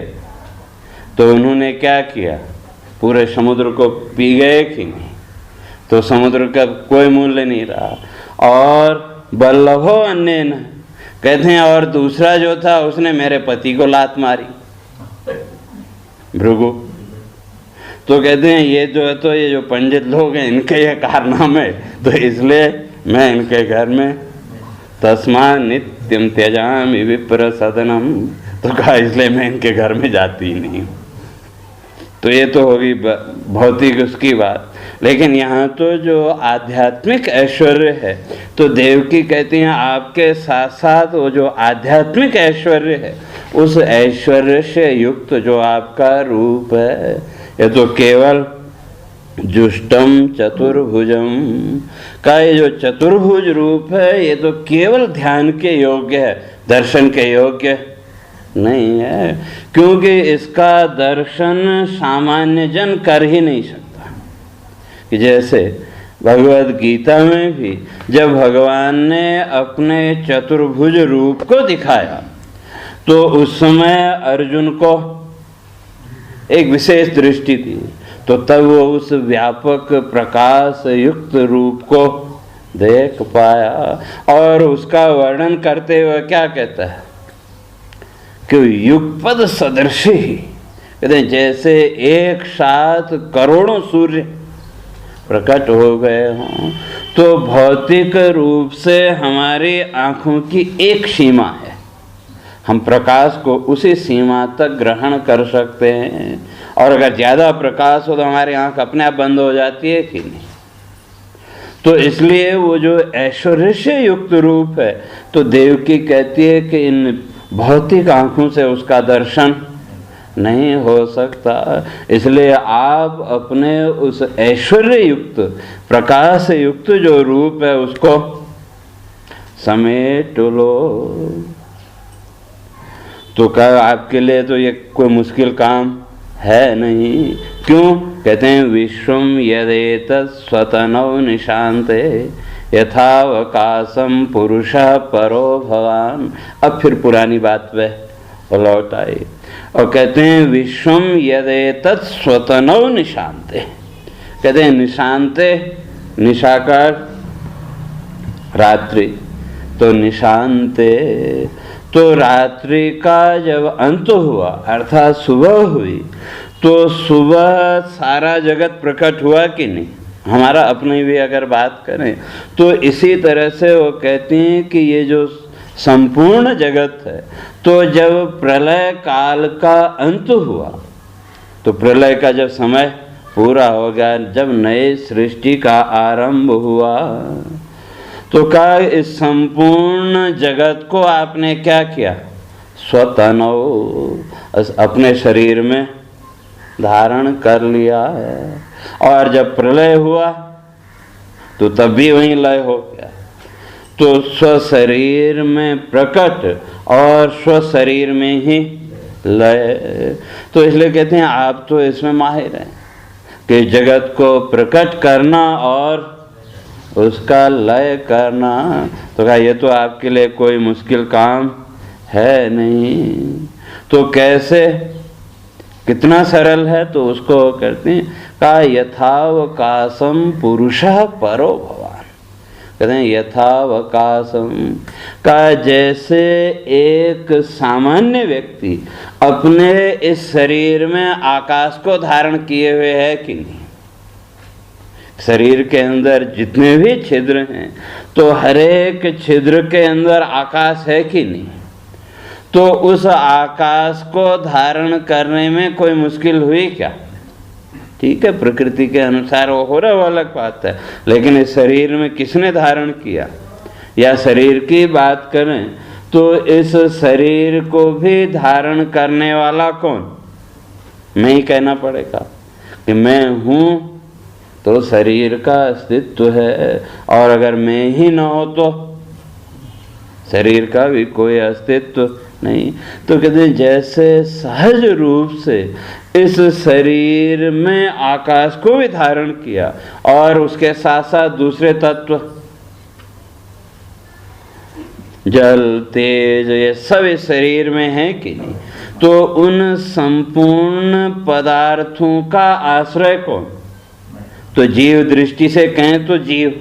तो उन्होंने क्या किया, पूरे समुद्र को पी गए कि नहीं? तो समुद्र का कोई मूल्य नहीं रहा। और बल्लभो अन्येन, कहते हैं और दूसरा जो था उसने मेरे पति को लात मारी, भृगु। तो कहते हैं ये जो है, तो ये जो पंडित लोग हैं इनके ये कारनामे, तो इसलिए मैं इनके घर में तस्मा नित्यम त्यजामि विप्र सदनम। तो कहा इसलिए मैं इनके घर में जाती ही नहीं। तो ये तो होगी भौतिक उसकी बात। लेकिन यहाँ तो जो आध्यात्मिक ऐश्वर्य है, तो देवकी कहती हैं आपके साथ साथ वो जो आध्यात्मिक ऐश्वर्य है, उस ऐश्वर्य से युक्त जो आपका रूप है, ये तो केवल जुष्टम चतुर्भुजम का ये जो चतुर्भुज रूप है, ये तो केवल ध्यान के योग्य है, दर्शन के योग्य नहीं है। क्योंकि इसका दर्शन सामान्य जन कर ही नहीं सकता। कि जैसे भगवद गीता में भी जब भगवान ने अपने चतुर्भुज रूप को दिखाया, तो उस समय अर्जुन को एक विशेष दृष्टि थी, तो तब वो उस व्यापक प्रकाश युक्त रूप को देख पाया। और उसका वर्णन करते हुए क्या कहता है कि युगपद सदृश ही, कहते हैं जैसे एक साथ करोड़ों सूर्य प्रकट हो गए हों, तो भौतिक रूप से हमारी आँखों की एक सीमा है, हम प्रकाश को उसी सीमा तक ग्रहण कर सकते हैं। और अगर ज़्यादा प्रकाश हो तो हमारी आँख अपने आप बंद हो जाती है कि नहीं। तो इसलिए वो जो ऐश्वर्य से युक्त रूप है, तो देवकी कहती है कि इन भौतिक आँखों से उसका दर्शन नहीं हो सकता। इसलिए आप अपने उस ऐश्वर्य युक्त, प्रकाश युक्त जो रूप है उसको समेट लो। तो क्या आपके लिए तो ये कोई मुश्किल काम है नहीं। क्यों? कहते हैं विश्वम यदेतत् स्वतनौ निशान्ते यथावकाशम पुरुषः परो भवान। अब फिर पुरानी बात पे लौट आई और कहते हैं विश्वम यदेतत् स्वतनौ निशान्ते। कहते हैं निशान्ते, निशाकार रात्रि, तो निशान्ते तो रात्रि का जब अंत हुआ अर्थात सुबह हुई, तो सुबह सारा जगत प्रकट हुआ कि नहीं। हमारा अपनी भी अगर बात करें तो इसी तरह से वो कहते हैं कि ये जो संपूर्ण जगत है, तो जब प्रलय काल का अंत हुआ, तो प्रलय का जब समय पूरा हो गया, जब नए सृष्टि का आरंभ हुआ, तो क्या इस संपूर्ण जगत को आपने क्या किया? स्वतनौ, अपने शरीर में धारण कर लिया है। और जब प्रलय हुआ तो तब भी वहीं लय हो गया। तो स्वशरीर में प्रकट और स्वशरीर में ही लय। तो इसलिए कहते हैं आप तो इसमें माहिर हैं कि जगत को प्रकट करना और उसका लय करना। तो कहा ये तो आपके लिए कोई मुश्किल काम है नहीं। तो कैसे, कितना सरल है, तो उसको करते हैं का यथावकाशम पुरुषः परो भवान। कहते हैं यथावकाशम का, जैसे एक सामान्य व्यक्ति अपने इस शरीर में आकाश को धारण किए हुए है कि नहीं। शरीर के अंदर जितने भी छिद्र हैं, तो हर एक छिद्र के अंदर आकाश है कि नहीं। तो उस आकाश को धारण करने में कोई मुश्किल हुई क्या? ठीक है, प्रकृति के अनुसार वो हो रहा, वो अलग बात है। लेकिन इस शरीर में किसने धारण किया? या शरीर की बात करें तो इस शरीर को भी धारण करने वाला कौन? मैं ही कहना पड़ेगा कि मैं हूँ, तो शरीर का अस्तित्व है। और अगर मैं ही न हो तो शरीर का भी कोई अस्तित्व नहीं। तो कहते हैं जैसे सहज रूप से इस शरीर में आकाश को भी धारण किया और उसके साथ साथ दूसरे तत्व जल, तेज, ये सब इस शरीर में है कि नहीं। तो उन संपूर्ण पदार्थों का आश्रय कौन? तो जीव दृष्टि से कहें तो जीव,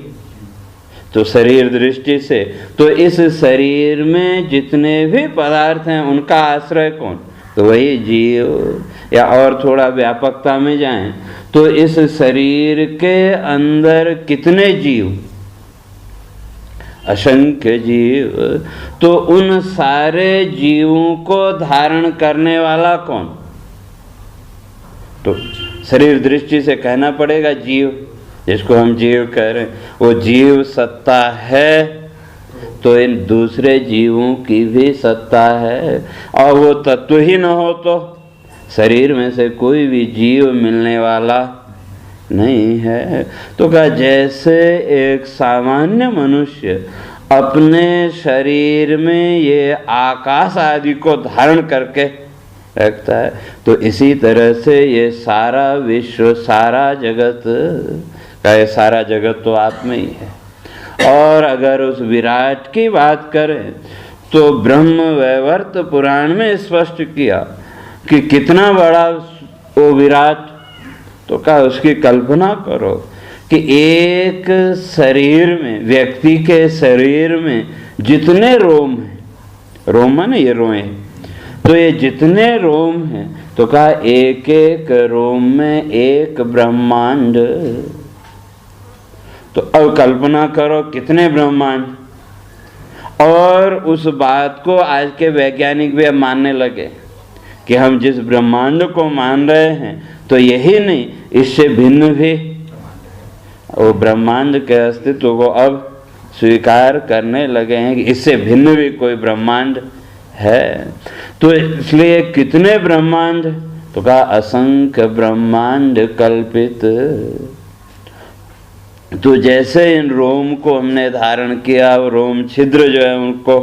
तो शरीर दृष्टि से तो इस शरीर में जितने भी पदार्थ हैं उनका आश्रय कौन? तो वही जीव। या और थोड़ा व्यापकता में जाएं तो इस शरीर के अंदर कितने जीव? असंख्य जीव। तो उन सारे जीवों को धारण करने वाला कौन? तो शरीर दृष्टि से कहना पड़ेगा जीव, जिसको हम जीव कह रहे हैं। वो जीव सत्ता है तो इन दूसरे जीवों की भी सत्ता है। और वो तत्व ही न हो तो शरीर में से कोई भी जीव मिलने वाला नहीं है। तो कहा जैसे एक सामान्य मनुष्य अपने शरीर में ये आकाश आदि को धारण करके रखता है, तो इसी तरह से ये सारा विश्व, सारा जगत का, ये सारा जगत तो आप में ही है। और अगर उस विराट की बात करें तो ब्रह्म वैवर्त पुराण में स्पष्ट किया कि कितना बड़ा वो विराट। तो कहा उसकी कल्पना करो कि एक शरीर में, व्यक्ति के शरीर में जितने रोम हैं, रोम है ना, ये रोए, तो ये जितने रोम हैं, तो कहा एक एक रोम में एक ब्रह्मांड। तो अब कल्पना करो कितने ब्रह्मांड। और उस बात को आज के वैज्ञानिक भी अब मानने लगे कि हम जिस ब्रह्मांड को मान रहे हैं, तो यही नहीं, इससे भिन्न भी वो ब्रह्मांड के अस्तित्व को अब स्वीकार करने लगे हैं कि इससे भिन्न भी कोई ब्रह्मांड है। तो इसलिए कितने ब्रह्मांड, तो कहा असंख्य ब्रह्मांड कल्पित। तो जैसे इन रोम को हमने धारण किया, रोम छिद्र जो है उनको,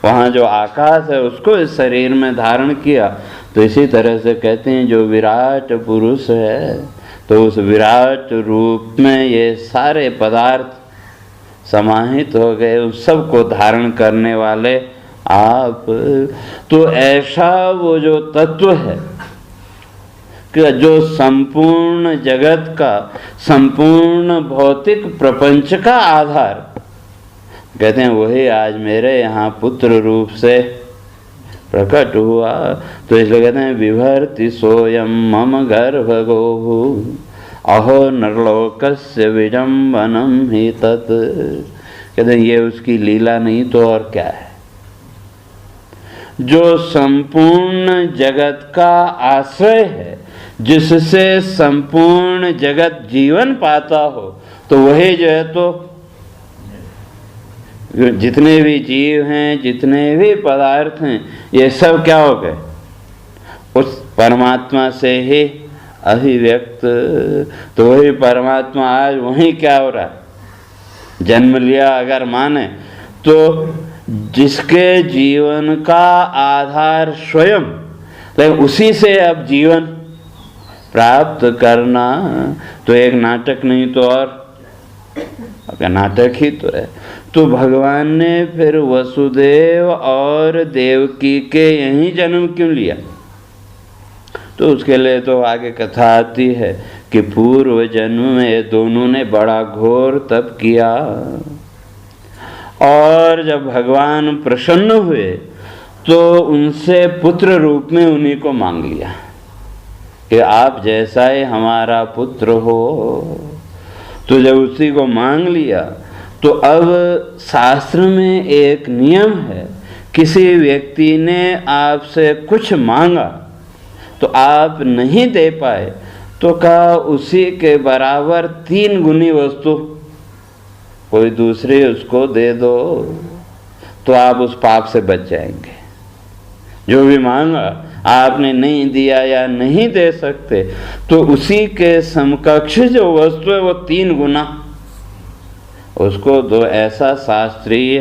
वहाँ जो आकाश है उसको इस शरीर में धारण किया, तो इसी तरह से कहते हैं जो विराट पुरुष है, तो उस विराट रूप में ये सारे पदार्थ समाहित हो गए, उस सब को धारण करने वाले आप। तो ऐसा वो जो तत्व है कि जो संपूर्ण जगत का, संपूर्ण भौतिक प्रपंच का आधार, कहते हैं वही आज मेरे यहाँ पुत्र रूप से प्रकट हुआ। तो इसलिए कहते हैं विभर्ति सोयम मम गर्भगोभु अहो नरलोकस्य विडम्बनम ही तत्। कहते हैं ये उसकी लीला नहीं तो और क्या है। जो संपूर्ण जगत का आश्रय है, जिससे संपूर्ण जगत जीवन पाता हो, तो वही जो है, तो जितने भी जीव हैं, जितने भी पदार्थ हैं, ये सब क्या हो गए, उस परमात्मा से ही अभिव्यक्त। तो वही परमात्मा आज वहीं क्या हो रहा है, जन्म लिया अगर माने, तो जिसके जीवन का आधार स्वयं, लेकिन उसी से अब जीवन प्राप्त करना, तो एक नाटक नहीं तो और नाटक ही तो है। तो भगवान ने फिर वसुदेव और देवकी के यहीं जन्म क्यों लिया, तो उसके लिए तो आगे कथा आती है कि पूर्व जन्म में ये दोनों ने बड़ा घोर तप किया, और जब भगवान प्रसन्न हुए तो उनसे पुत्र रूप में उन्हीं को मांग लिया कि आप जैसा ही हमारा पुत्र हो। तो जब उसी को मांग लिया, तो अब शास्त्र में एक नियम है, किसी व्यक्ति ने आपसे कुछ मांगा तो आप नहीं दे पाए, तो कहा उसी के बराबर 3 गुनी वस्तु कोई दूसरी उसको दे दो, तो आप उस पाप से बच जाएंगे। जो भी मांगा आपने नहीं दिया या नहीं दे सकते, तो उसी के समकक्ष जो वस्तु है वो 3 गुना उसको दो, ऐसा शास्त्रीय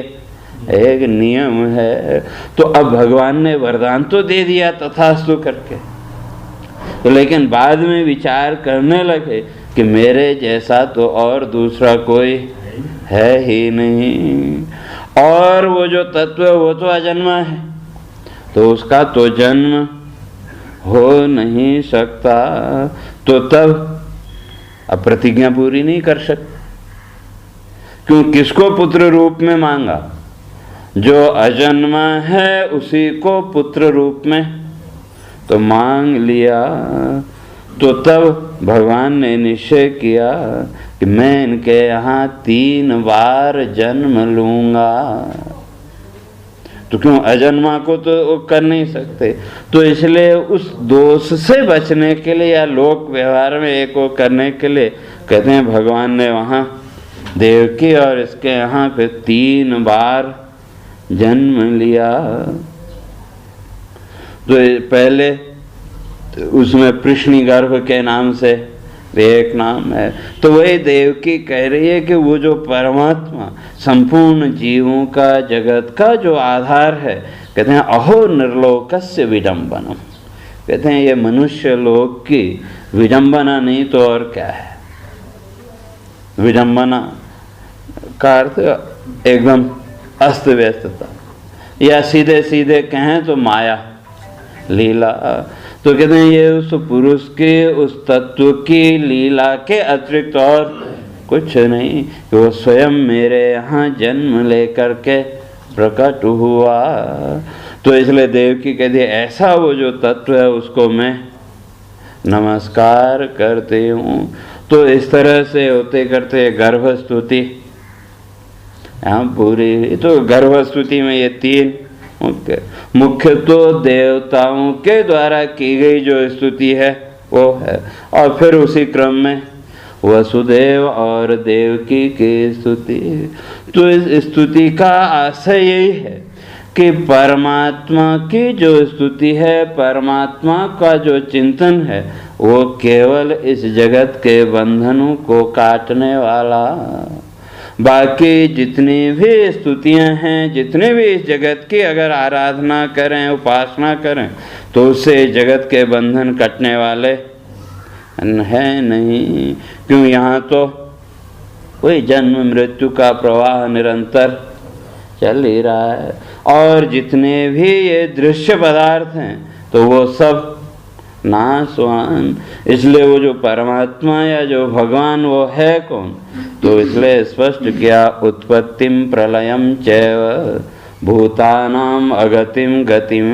एक नियम है। तो अब भगवान ने वरदान तो दे दिया तथास्तु करके, तो लेकिन बाद में विचार करने लगे कि मेरे जैसा तो और दूसरा कोई है ही नहीं, और वो जो तत्व है वो तो अजन्मा है, तो उसका तो जन्म हो नहीं सकता। तो तब अब प्रतिज्ञा पूरी नहीं कर सकते, क्यों, किसको पुत्र रूप में मांगा, जो अजन्मा है उसी को पुत्र रूप में तो मांग लिया। तो तब भगवान ने निश्चय किया कि मैं इनके यहाँ 3 बार जन्म लूँगा। तो क्यों, अजन्मा को तो कर नहीं सकते, तो इसलिए उस दोष से बचने के लिए या लोक व्यवहार में एक वो करने के लिए कहते हैं भगवान ने वहाँ देवकी और इसके यहाँ पे 3 बार जन्म लिया। तो पहले उसमें कृष्णी गर्भ के नाम से एक नाम है, तो वही देवकी कह रही है कि वो जो परमात्मा संपूर्ण जीवों का, जगत का जो आधार है, कहते हैं अहो निर्लोकस्य विडम्बनम। कहते हैं ये मनुष्य लोक की विडम्बना नहीं तो और क्या है। विडम्बना का अर्थ एकदम अस्त व्यस्तता, या सीधे सीधे कहें तो माया, लीला। तो कहते हैं ये उस पुरुष के, उस तत्व की लीला के अतिरिक्त और कुछ नहीं, वो स्वयं मेरे यहाँ जन्म लेकर के प्रकट हुआ। तो इसलिए देवकी कहती है ऐसा वो जो तत्व है उसको मैं नमस्कार करती हूँ। तो इस तरह से होते करते गर्भ स्तुति यहाँ पूरी। तो गर्भ स्तुति में ये तीन मुख्य तो देवताओं के द्वारा की गई जो स्तुति है वो है, और फिर उसी क्रम में वसुदेव और देवकी की स्तुति। तो इस स्तुति का आशय यही है कि परमात्मा की जो स्तुति है, परमात्मा का जो चिंतन है, वो केवल इस जगत के बंधनों को काटने वाला। बाकी जितनी भी स्तुतियां हैं, जितने भी इस जगत की अगर आराधना करें, उपासना करें, तो उससे जगत के बंधन कटने वाले है नहीं। क्यों, यहाँ तो वही जन्म मृत्यु का प्रवाह निरंतर चल ही रहा है, और जितने भी ये दृश्य पदार्थ हैं तो वो सब नाशवान। इसलिए वो जो परमात्मा या जो भगवान वो है कौन, तो इसलिए स्पष्ट किया उत्पत्तिम प्रलयम चैव भूतानाम अगतिम गतिम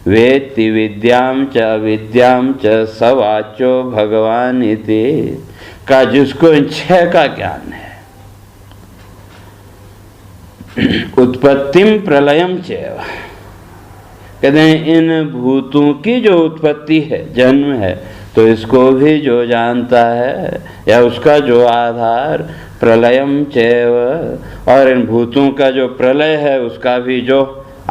वेत्ति विद्याम च अविद्याम च सवाचो भगवान इति। का जिसको इन छह का ज्ञान है, उत्पत्तिम प्रलयम चैव, कहते हैं इन भूतों की जो उत्पत्ति है, जन्म है, तो इसको भी जो जानता है या उसका जो आधार प्रलयम चैव, और इन भूतों का जो प्रलय है उसका भी जो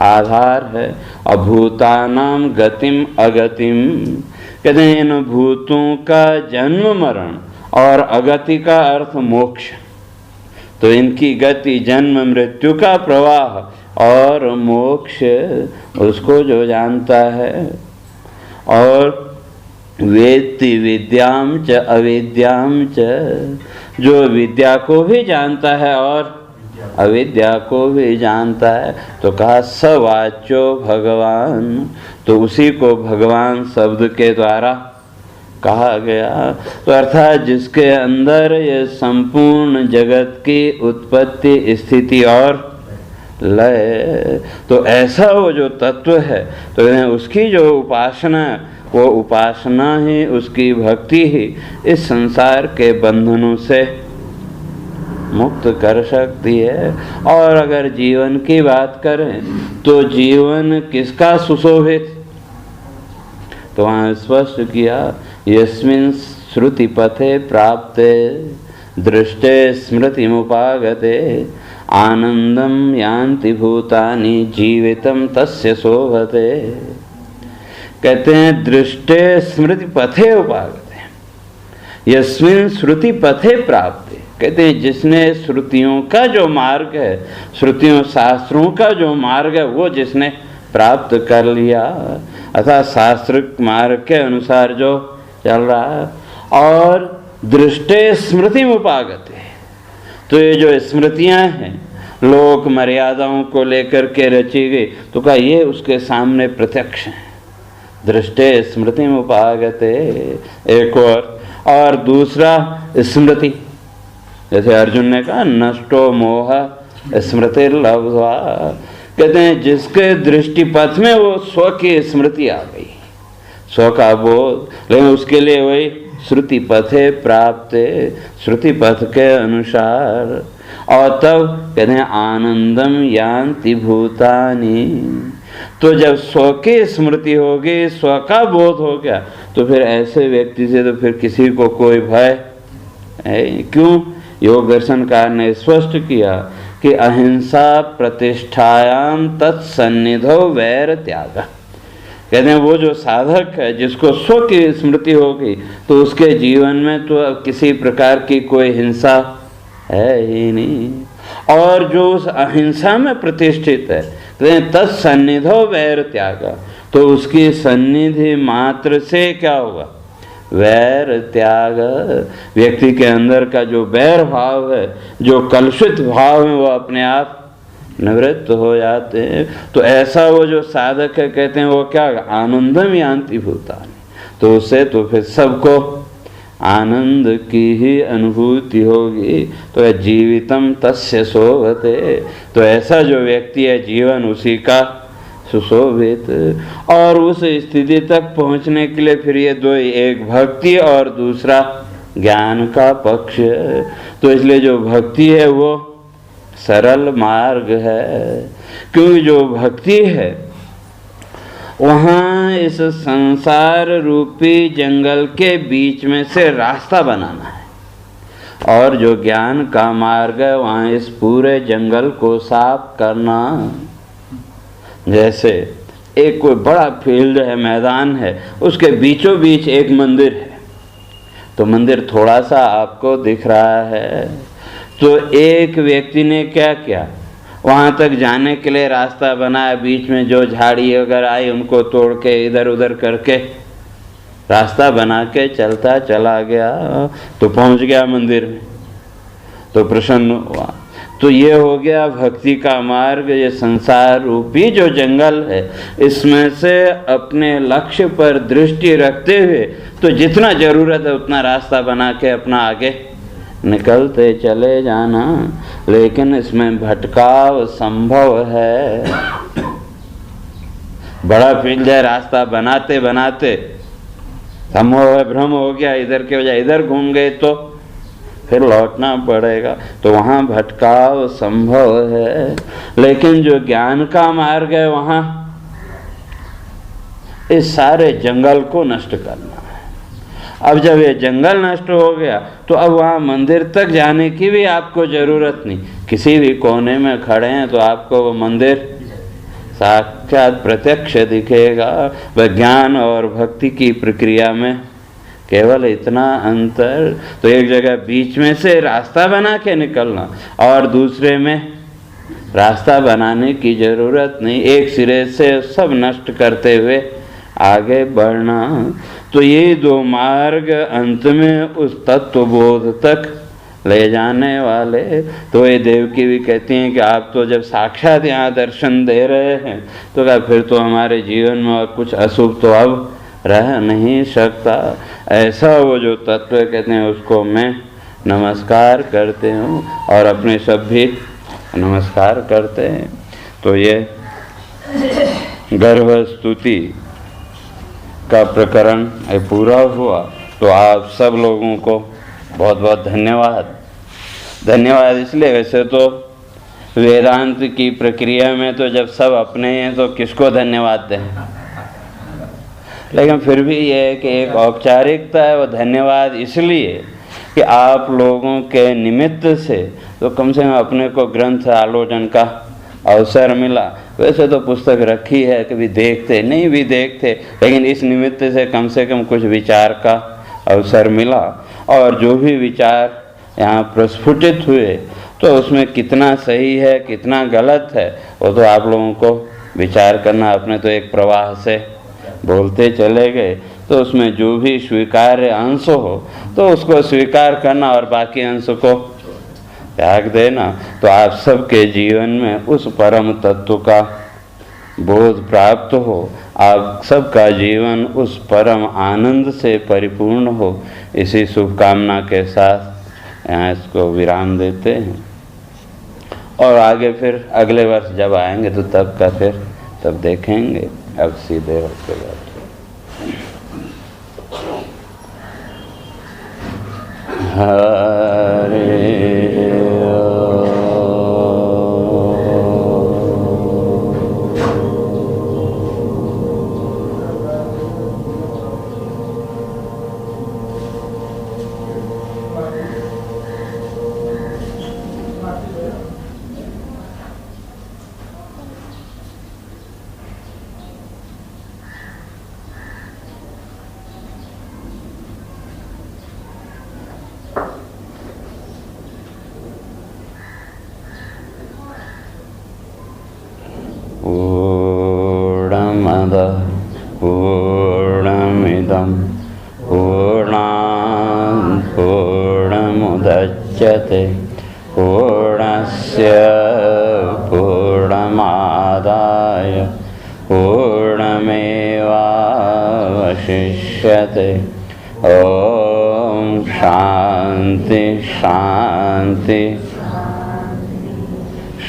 आधार है। अभूतानाम गतिम अगतिम, कहते हैं इन भूतों का जन्म मरण और अगति का अर्थ मोक्ष। तो इनकी गति जन्म मृत्यु का प्रवाह और मोक्ष उसको जो जानता है। और वेत्ति विद्याम च अविद्याम च, जो विद्या को भी जानता है और अविद्या को भी जानता है, तो कहा सवाचो भगवान, तो उसी को भगवान शब्द के द्वारा कहा गया। तो अर्थात जिसके अंदर ये संपूर्ण जगत की उत्पत्ति स्थिति और लय, तो ऐसा वो जो तत्व है, तो उसकी जो उपासना, वो उपासना ही, उसकी भक्ति ही इस संसार के बंधनों से मुक्त कर सकती है। और अगर जीवन की बात करें तो जीवन किसका सुशोभित, तो वहाँ स्पष्ट किया यस्मिन् श्रुति पथे प्राप्ते दृष्टे स्मृतिमुपागते आनंदम यान्ति भूतानि जीवितम तस्य शोभते। कहते हैं दृष्टे स्मृति पथे उपागते, यस्मिन् श्रुति पथे प्राप्ते, कहते हैं जिसने श्रुतियों का जो मार्ग है, श्रुतियों शास्त्रों का जो मार्ग है, वो जिसने प्राप्त कर लिया, अर्थात शास्त्रिक मार्ग के अनुसार जो चल रहा है। और दृष्टे स्मृति उपागते, तो ये जो स्मृतियां हैं लोक मर्यादाओं को लेकर के रची गई, तो कहा ये उसके सामने प्रत्यक्ष है। दृष्टे स्मृति उपागते एक और दूसरा स्मृति, जैसे अर्जुन ने कहा नष्टो मोह स्मृति लब्ध्वा, कहते हैं जिसके दृष्टि पथ में वो स्व की स्मृति आ गई, स्व का बोध, लेकिन उसके लिए वही श्रुति पथे प्राप्त, श्रुति पथ के अनुसार। और तब कहते हैं आनंदम यान्ति भूतानि, तो जब स्व की स्मृति होगी, स्व का बोध हो गया, तो फिर ऐसे व्यक्ति से तो फिर किसी को कोई भय है। क्यों, योग दर्शनकार ने स्पष्ट किया कि अहिंसा प्रतिष्ठायाम तत्सन्निधो वैर त्याग। कहते हैं वो जो साधक है जिसको स्व की स्मृति होगी, तो उसके जीवन में तो अब किसी प्रकार की कोई हिंसा है ही नहीं। और जो उस अहिंसा में प्रतिष्ठित है, कहते हैं तत्सन्निधो वैर त्याग, तो उसकी सन्निधि मात्र से क्या होगा, वैर त्याग। व्यक्ति के अंदर का जो वैर भाव है, जो कलुषित भाव है, वो अपने आप निवृत्त हो जाते हैं। तो ऐसा वो जो साधक है, कहते हैं वो क्या, आनंदम यान्ति भूतानि, तो उससे तो फिर सबको आनंद की ही अनुभूति होगी। तो जीवितम तस्य शोभते, तो ऐसा जो व्यक्ति है जीवन उसी का सुशोभित। और उस स्थिति तक पहुंचने के लिए फिर ये दो, एक भक्ति और दूसरा ज्ञान का पक्ष। तो इसलिए जो भक्ति है वो सरल मार्ग है, क्योंकि जो भक्ति है वहाँ इस संसार रूपी जंगल के बीच में से रास्ता बनाना है, और जो ज्ञान का मार्ग है वहाँ इस पूरे जंगल को साफ करना। जैसे एक कोई बड़ा फील्ड है, मैदान है, उसके बीचों बीच एक मंदिर है, तो मंदिर थोड़ा सा आपको दिख रहा है, तो एक व्यक्ति ने क्या किया, वहाँ तक जाने के लिए रास्ता बनाया, बीच में जो झाड़ी वगैरह आई उनको तोड़ के इधर उधर करके रास्ता बना के चलता चला गया, तो पहुँच गया मंदिर में, तो प्रसन्न हुआ। तो ये हो गया भक्ति का मार्ग। ये संसार रूपी जो जंगल है इसमें से अपने लक्ष्य पर दृष्टि रखते हुए तो जितना ज़रूरत है उतना रास्ता बना के अपना आगे निकलते चले जाना, लेकिन इसमें भटकाव संभव है। बड़ा फील्ड है, रास्ता बनाते बनाते संभव है भ्रम हो गया, इधर के बजाय इधर घूम गए तो फिर लौटना पड़ेगा, तो वहाँ भटकाव संभव है। लेकिन जो ज्ञान का मार्ग है वहाँ इस सारे जंगल को नष्ट करना है। अब जब ये जंगल नष्ट हो गया तो अब वहाँ मंदिर तक जाने की भी आपको ज़रूरत नहीं, किसी भी कोने में खड़े हैं तो आपको वो मंदिर साक्षात प्रत्यक्ष दिखेगा। वह ज्ञान और भक्ति की प्रक्रिया में केवल इतना अंतर, तो एक जगह बीच में से रास्ता बना के निकलना और दूसरे में रास्ता बनाने की ज़रूरत नहीं, एक सिरे से सब नष्ट करते हुए आगे बढ़ना। तो ये दो मार्ग अंत में उस तत्वबोध तक ले जाने वाले। तो ये देवकी भी कहती हैं कि आप तो जब साक्षात यहाँ दर्शन दे रहे हैं तो क्या फिर तो हमारे जीवन में और कुछ अशुभ तो अब रह नहीं सकता। ऐसा वो जो तत्व कहते हैं उसको मैं नमस्कार करते हूँ और अपने सब भी नमस्कार करते हैं। तो ये गर्भ स्तुति का प्रकरण पूरा हुआ। तो आप सब लोगों को बहुत बहुत धन्यवाद। धन्यवाद इसलिए, वैसे तो वेदांत की प्रक्रिया में तो जब सब अपने हैं तो किसको धन्यवाद दें, लेकिन फिर भी ये है कि एक औपचारिकता है वो धन्यवाद इसलिए कि आप लोगों के निमित्त से तो कम से कम अपने को ग्रंथ आलोचन का अवसर मिला। वैसे तो पुस्तक रखी है, कभी देखते नहीं भी देखते, लेकिन इस निमित्त से कम कुछ विचार का अवसर मिला। और जो भी विचार यहाँ प्रस्फुटित हुए तो उसमें कितना सही है कितना गलत है वो तो आप लोगों को विचार करना। अपने तो एक प्रवाह से बोलते चले गए, तो उसमें जो भी स्वीकार्य अंश हो तो उसको स्वीकार करना और बाकी अंश को त्याग देना। तो आप सबके जीवन में उस परम तत्व का बोध प्राप्त हो, आप सबका जीवन उस परम आनंद से परिपूर्ण हो, इसी शुभकामना के साथ यहाँ इसको विराम देते हैं। और आगे फिर अगले वर्ष जब आएंगे तो तब का फिर तब देखेंगे। अब सीधे होते बैठे। हरे पूर्णमिदं पूर्णात् पूर्णमुदच्यते पूर्णस्य पूर्णमादाय पूर्णमेवावशिष्यते। ॐ शांति शांति।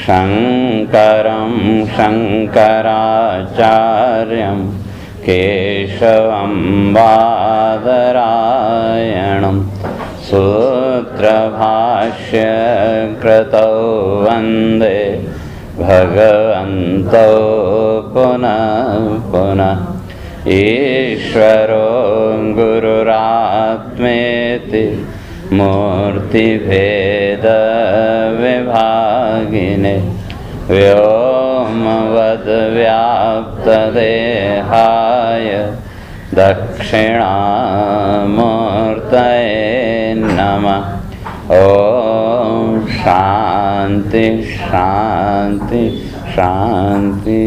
शंकरं शंकराचार्यं केशवं बादरायणं सूत्रभाष्यकृतौ वन्दे भगवन्तौ पुनः पुनः। ईश्वरो गुरुरात्मेति मूर्तिभेदविभागिने व्योमवद्व्याप्तदेहाय दक्षिणामूर्तये नमः। ॐ शान्ति शान्ति शान्ति।